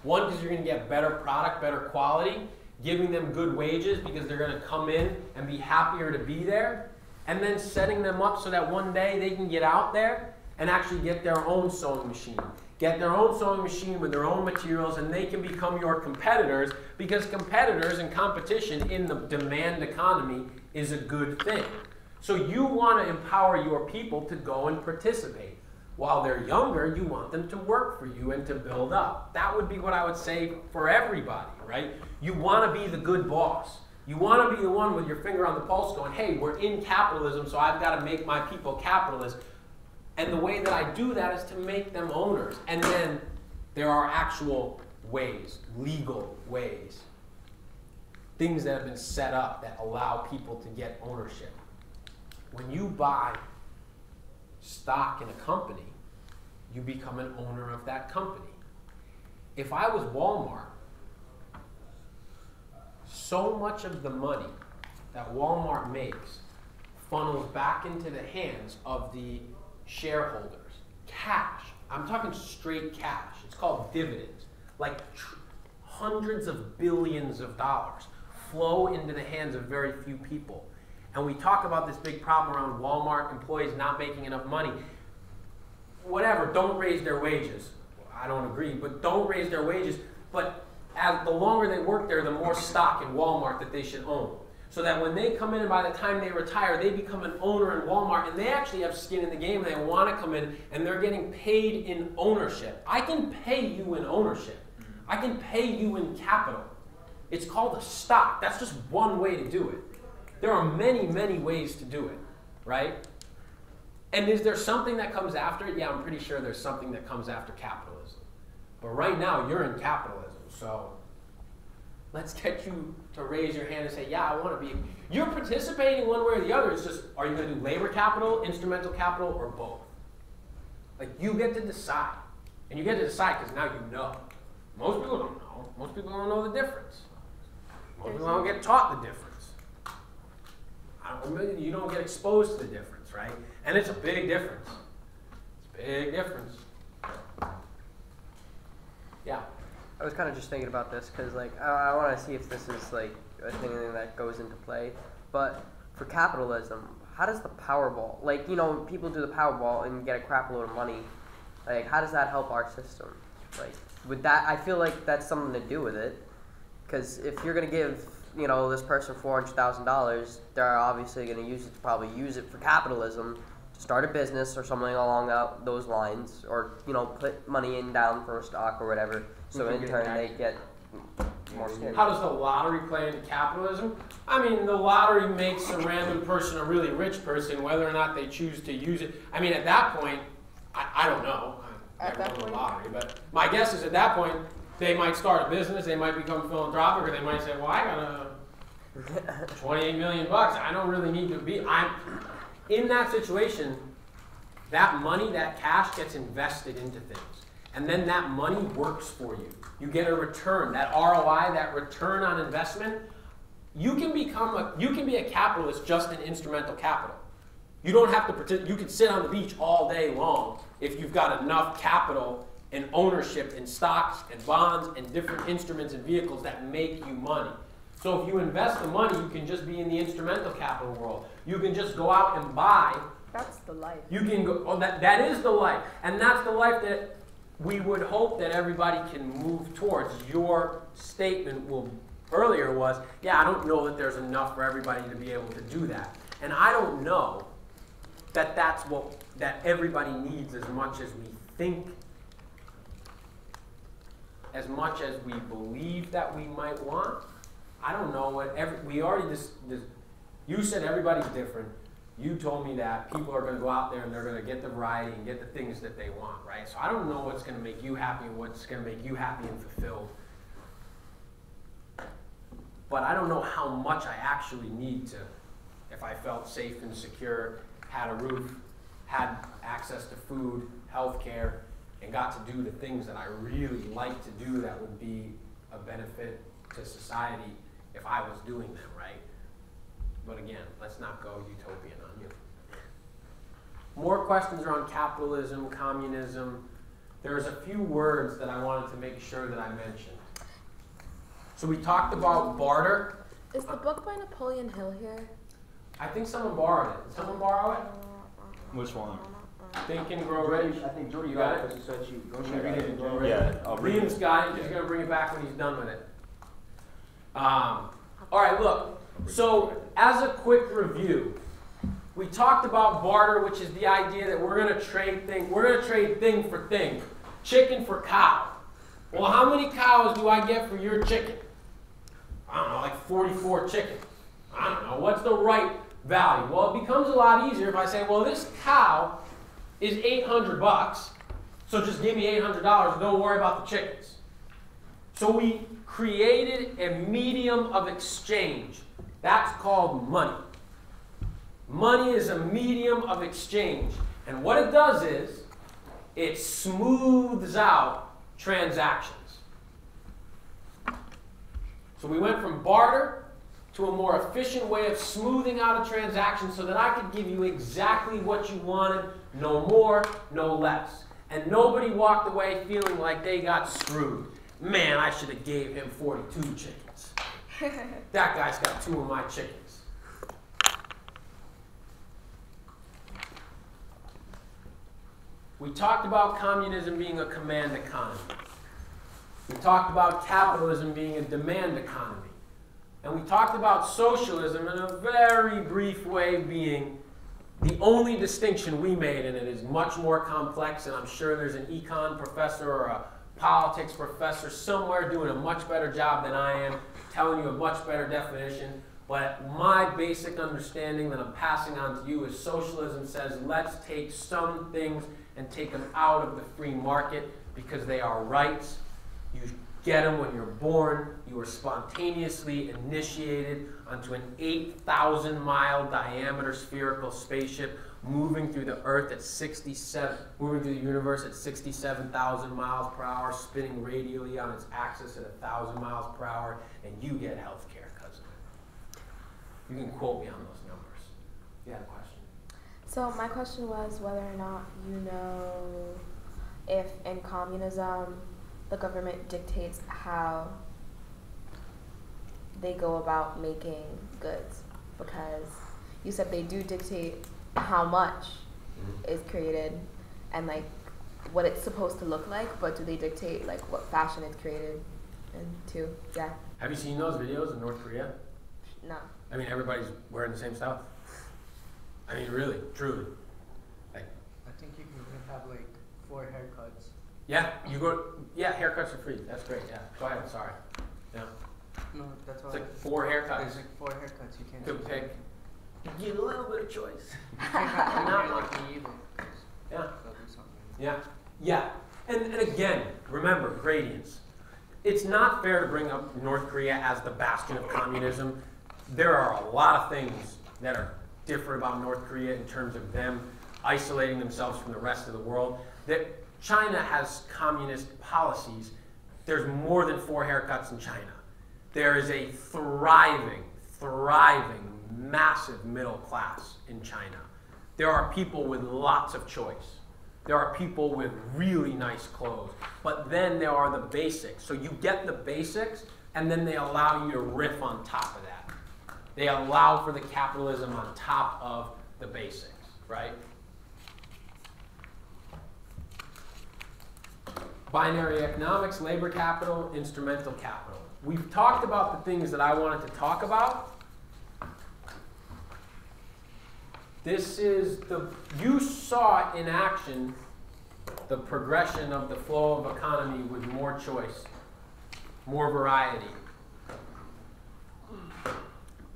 One, because you're going to get better product, better quality, giving them good wages because they're going to come in and be happier to be there, and then setting them up so that one day they can get out there and actually get their own sewing machine. Get their own sewing machine with their own materials, and they can become your competitors, because competitors and competition in the demand economy is a good thing. So you want to empower your people to go and participate. While they're younger, you want them to work for you and to build up. That would be what I would say for everybody, right? You want to be the good boss. You want to be the one with your finger on the pulse going, hey, we're in capitalism, so I've got to make my people capitalists. And the way that I do that is to make them owners. And then there are actual ways, legal ways, things that have been set up that allow people to get ownership. When you buy stock in a company, you become an owner of that company. If I was Walmart, so much of the money that Walmart makes funnels back into the hands of the shareholders. Cash. I'm talking straight cash. It's called dividends. Like hundreds of billions of dollars flow into the hands of very few people. And we talk about this big problem around Walmart employees not making enough money. Whatever, don't raise their wages. I don't agree, but don't raise their wages. But as the longer they work there, the more stock in Walmart that they should own. So that when they come in and by the time they retire, they become an owner in Walmart, and they actually have skin in the game, and they want to come in, and they're getting paid in ownership. I can pay you in ownership. I can pay you in capital. It's called a stock. That's just one way to do it. There are many, many ways to do it, right? And is there something that comes after it? Yeah, I'm pretty sure there's something that comes after capitalism. But right now, you're in capitalism, so let's get you to raise your hand and say, yeah, I want to be. You're participating one way or the other. It's just, are you going to do labor capital, instrumental capital, or both? Like, you get to decide. And you get to decide because now you know. Most people don't know. Most people don't know the difference. Most people don't get taught the difference. You don't get exposed to the difference, right? And it's a big difference. It's a big difference. Yeah. I was kind of just thinking about this because, like, I want to see if this is, like, a thing that goes into play. But for capitalism, how does the Powerball, like, you know, people do the Powerball and get a crap load of money. Like, how does that help our system? Like, with that, I feel like that's something to do with it. Because if you're going to give, you know, this person $400,000, they're obviously going to probably use it for capitalism, to start a business or something along those lines, or, you know, put money in down for a stock or whatever. So in turn they get more skin. How does the lottery play into capitalism? I mean, the lottery makes a random person a really rich person, whether or not they choose to use it. I mean, at that point, I don't know. I've never won the lottery, but my guess is at that point, they might start a business, they might become philanthropic, or they might say, well, I got $28 million. I don't really need to be. I'm in that situation. That money, that cash gets invested into things. And then that money works for you. You get a return, that ROI, that return on investment. You can be a capitalist just in instrumental capital. You don't have to pretend. You can sit on the beach all day long if you've got enough capital and ownership in stocks and bonds and different instruments and vehicles that make you money. So if you invest the money, you can just be in the instrumental capital world. You can just go out and buy. That's the life. You can go. Oh, that is the life, and that's the life that we would hope that everybody can move towards. Your statement earlier was, yeah, I don't know that there's enough for everybody to be able to do that, and I don't know that that's that everybody needs as much as we think, as much as we believe that we might want. I don't know what you said everybody's different. You told me that people are going to go out there and they're going to get the variety and get the things that they want, right? So I don't know what's going to make you happy and what's going to make you happy and fulfilled. But I don't know how much I actually need to, if I felt safe and secure, had a roof, had access to food, health care, and got to do the things that I really like to do that would be a benefit to society if I was doing them, right? But again, let's not go utopian on you. More questions around capitalism, communism. There's a few words that I wanted to make sure that I mentioned. So we talked about barter. Is the book by Napoleon Hill here? I think someone borrowed it. Did someone borrow it? Which one? Think and Grow Rich. I think Jordy You got got it? it. So you Don't you read it and Grow Rich? Yeah, I'll read it. Liam's got it. He's going to bring it back when he's done with it. All right, look. So as a quick review, we talked about barter, which is the idea that we're going to trade thing for thing. Chicken for cow. Well, how many cows do I get for your chicken? I don't know, like 44 chickens. I don't know. What's the right value? Well, it becomes a lot easier if I say, well, this cow is $800, so just give me $800 and don't worry about the chickens. So we created a medium of exchange. That's called money. Money is a medium of exchange. And what it does is, it smooths out transactions. So we went from barter to a more efficient way of smoothing out a transaction so that I could give you exactly what you wanted, no more, no less. And nobody walked away feeling like they got screwed. Man, I should have gave him 42 chickens. That guy's got 2 of my chickens. We talked about communism being a command economy. We talked about capitalism being a demand economy. And we talked about socialism in a very brief way being the only distinction we made, and it is much more complex, and I'm sure there's an econ professor or a politics professor somewhere doing a much better job than I am, telling you a much better definition. But my basic understanding that I'm passing on to you is socialism says let's take some things and take them out of the free market because they are rights. You get them when you're born. You are spontaneously initiated onto an 8,000-mile diameter spherical spaceship moving through the Earth at 67, moving through the universe at 67,000 miles per hour, spinning radially on its axis at 1,000 miles per hour, and you get health care because of it. You can quote me on those numbers. You had a question? So my question was whether or not you know if in communism the government dictates how they go about making goods, because you said they do dictate how much is created and like what it's supposed to look like, but do they dictate like what fashion it's created into? Yeah. Have you seen those videos in North Korea? No. I mean, everybody's wearing the same stuff. I mean, really, truly. Like, I think you can have like 4 haircuts. yeah, you go. Yeah, haircuts are free. That's great. Yeah. Go ahead. Sorry. Yeah. No, that's why. It's like 4 haircuts. There's like 4 haircuts. You can't. To pick. You get a little bit of choice. Not like me either. Yeah. They'll do something. Yeah. Yeah. And again, remember gradients. It's not fair to bring up North Korea as the bastion of communism. There are a lot of things that are different about North Korea in terms of them isolating themselves from the rest of the world. That China has communist policies. There's more than 4 haircuts in China. There is a thriving, massive middle class in China. There are people with lots of choice. There are people with really nice clothes. But then there are the basics. So you get the basics, and then they allow you to riff on top of that. They allow for the capitalism on top of the basics, right? Binary economics, labor capital, instrumental capital. We've talked about the things that I wanted to talk about. This is you saw in action the progression of the flow of economy with more choice, more variety.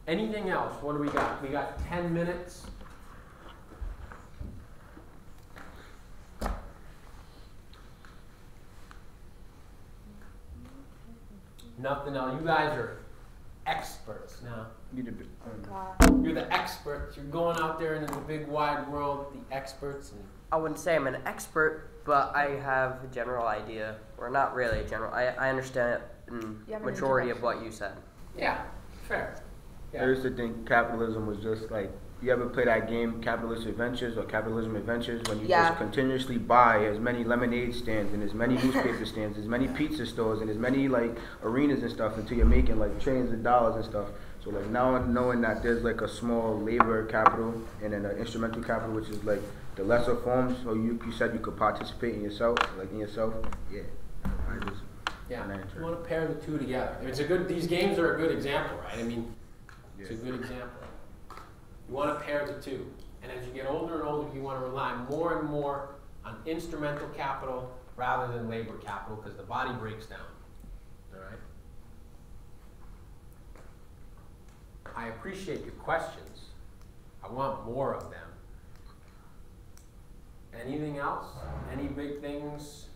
Anything else? What do we got? We got 10 minutes. Nothing else. You guys are experts now. You're the experts. You're going out there into the big wide world, the experts. And I wouldn't say I'm an expert, but I have a general idea, or not really a general. I understand majority of what you said. Yeah, fair. Yeah. I used to think capitalism was just like, you ever play that game, Capitalist Adventures or Capitalism Adventures, when you just continuously buy as many lemonade stands and as many newspaper stands, as many pizza stores and as many like arenas and stuff until you're making like trillions of dollars and stuff. So like now knowing that there's like a small labor capital and then an instrumental capital, which is like the lesser forms. So you said you could participate in yourself, like in yourself. Yeah. Yeah. You want to pair the two together. It's a good. These games are a good example, right? I mean, it's a good example. You want to pair the two. And as you get older and older, you want to rely more and more on instrumental capital rather than labor capital because the body breaks down. All right? I appreciate your questions. I want more of them. Anything else? Any big things?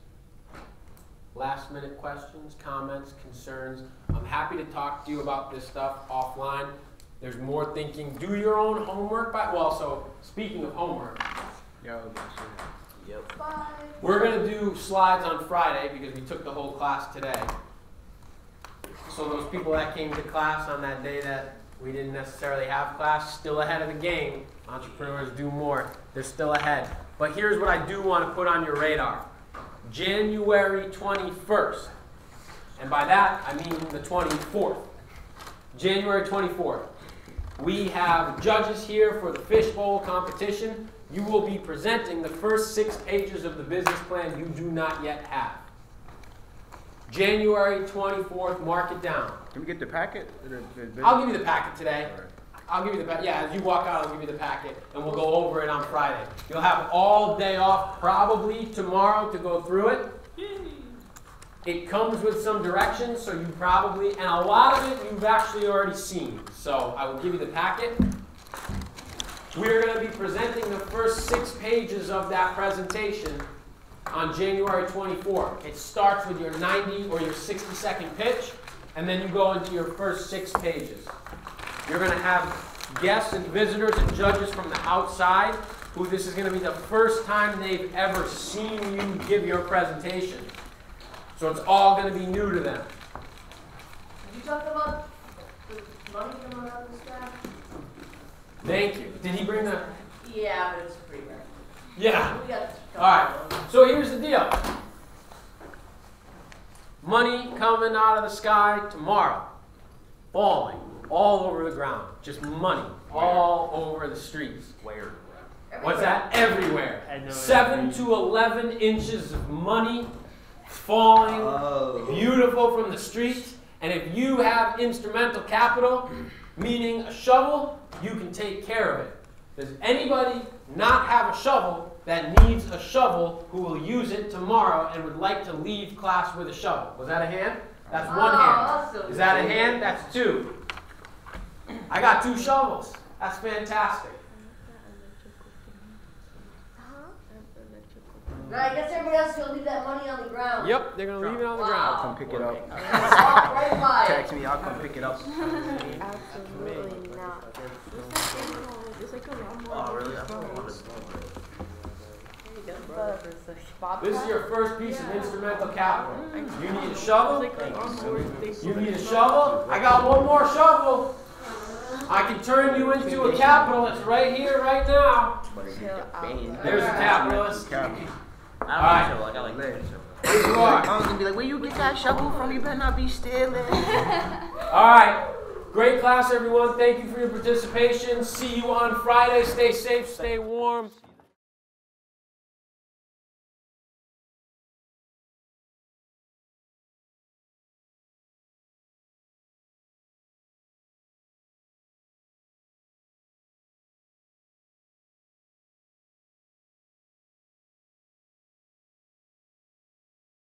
Last minute questions, comments, concerns? I'm happy to talk to you about this stuff offline. There's more thinking. Do your own homework. So speaking of homework, we're going to do slides on Friday because we took the whole class today. So those people that came to class on that day that we didn't necessarily have class, still ahead of the game. Entrepreneurs do more. They're still ahead. But here's what I do want to put on your radar. January 21st. And by that, I mean the 24th. January 24th. We have judges here for the fishbowl competition. You will be presenting the first 6 pages of the business plan you do not yet have. January 24th, mark it down. Can we get the packet? I'll give you the packet today. I'll give you the packet. Yeah, as you walk out, I'll give you the packet, and we'll go over it on Friday. You'll have all day off, probably tomorrow, to go through it. It comes with some directions, so you probably, and a lot of it you've actually already seen. So I will give you the packet. We're going to be presenting the first 6 pages of that presentation on January 24th. It starts with your 90 or your 60-second pitch, and then you go into your first 6 pages. You're going to have guests and visitors and judges from the outside who this is going to be the first time they've ever seen you give your presentation. So it's all going to be new to them. Did you talk about the money coming out of the staff? Thank you. Did he bring the... Yeah, but it's pretty rare. Yeah. We got All right. So here's the deal. Money coming out of the sky tomorrow. Falling all over the ground. Just money all over the streets. Where? What's that? Everywhere. 7 to 11 inches of money falling, beautiful from the streets. And if you have instrumental capital, meaning a shovel, you can take care of it. Does anybody not have a shovel that needs a shovel who will use it tomorrow and would like to leave class with a shovel? Was that a hand? That's one hand. Awesome. Is that a hand? That's 2. I got 2 shovels. That's fantastic. No, I guess everybody else is going to leave that money on the ground. Yep, they're going to leave it on the ground. I'll come pick it up. Walk right by it. Text me, I'll come pick it up. Absolutely not. Oh, really? I don't want to This is your first piece of instrumental capital. You need a shovel? You need a shovel? I got one more shovel. I can turn you into a capitalist right here, right now. There's a capitalist. All right. I got like Here you are. I was gonna be like, where you get that shovel from? You better not be stealing. All right. Great class, everyone. Thank you for your participation. See you on Friday. Stay safe, stay warm.